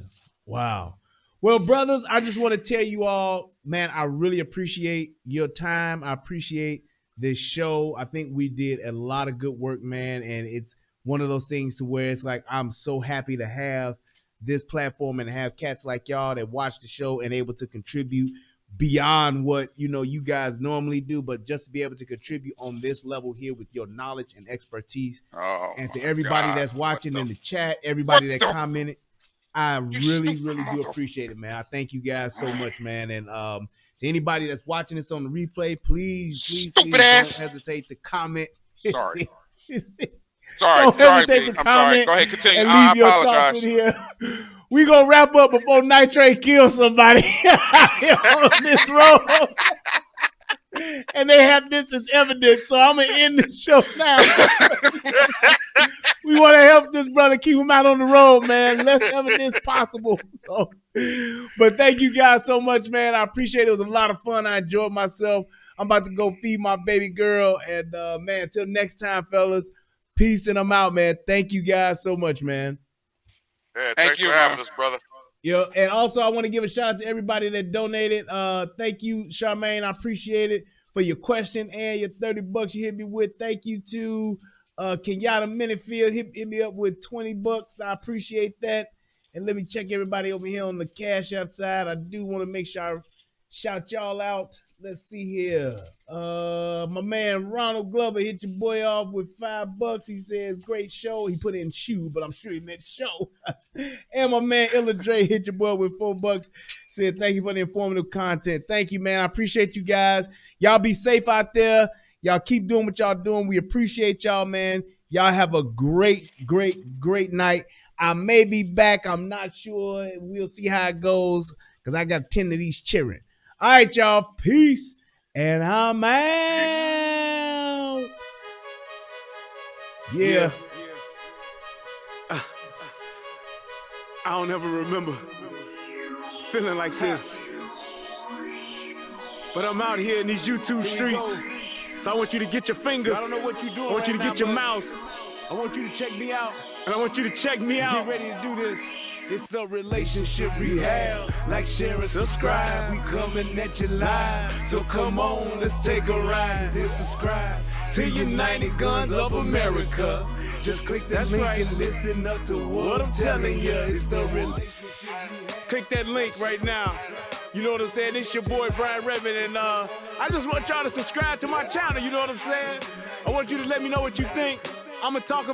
Wow. Well, brothers, I just want to tell you all, man, I really appreciate your time. I appreciate this show. I think we did a lot of good work, man, and it's one of those things to where it's like I'm so happy to have this platform and have cats like y'all that watch the show and able to contribute. beyond what you guys normally do, but just to be able to contribute on this level here with your knowledge and expertise. Oh, And to my everybody God. that's watching What in the- the chat, everybody that the- commented, I You really, stupid really do mother- appreciate it, man. I thank you guys so much, man. And to anybody that's watching this on the replay, please Stupid ass. don't hesitate to comment. Sorry. Don't Sorry, hesitate B. to I'm sorry. comment Go ahead, continue. and I leave your thoughts apologize. in here. We gonna wrap up before Nitrate kills somebody on this road. And they have this as evidence, so I'm gonna end the show now. We want to help this brother keep him out on the road, man. Less evidence possible. So, but thank you guys so much, man. I appreciate it. It was a lot of fun. I enjoyed myself. I'm about to go feed my baby girl, and man, until next time, fellas. Peace, and I'm out, man. Thank you guys so much, man. Yeah, Thank thanks you, for having man. us, brother. Yeah, and also I want to give a shout out to everybody that donated. Thank you, Charmaine. I appreciate it for your question and your $30 you hit me with. Thank you to Kenyatta Minifield. Hit me up with $20. I appreciate that. And let me check everybody over here on the Cash App side. I do want to make sure I shout y'all out. Let's see here. My man Ronald Glover hit your boy off with $5. He says, great show. He put in shoe, but I'm sure he meant show. And my man Illa Dre hit your boy with $4. Said, thank you for the informative content. Thank you, man. I appreciate you guys. Y'all be safe out there. Y'all keep doing what y'all doing. We appreciate y'all, man. Y'all have a great, great, great night. I may be back. I'm not sure. We'll see how it goes because I got 10 of these cheering. All right, y'all. Peace. And I'm out. Yeah. I don't ever remember feeling like this. But I'm out here in these YouTube streets. So I want you to get your fingers. I don't know what you're doing. I want you to get your mouse. I want you to check me out. And I want you to check me out. Get ready to do this. It's the relationship rehab. Like, share, and subscribe. We coming at you live. So come on, let's take a ride. Hit subscribe to United Guns of America. Just click that link and listen up to what I'm telling you. It's the relationship. Click that link right now. You know what I'm saying? It's your boy Brian Redmond, and I just want y'all to subscribe to my channel. You know what I'm saying? I want you to let me know what you think. I'm gonna talk about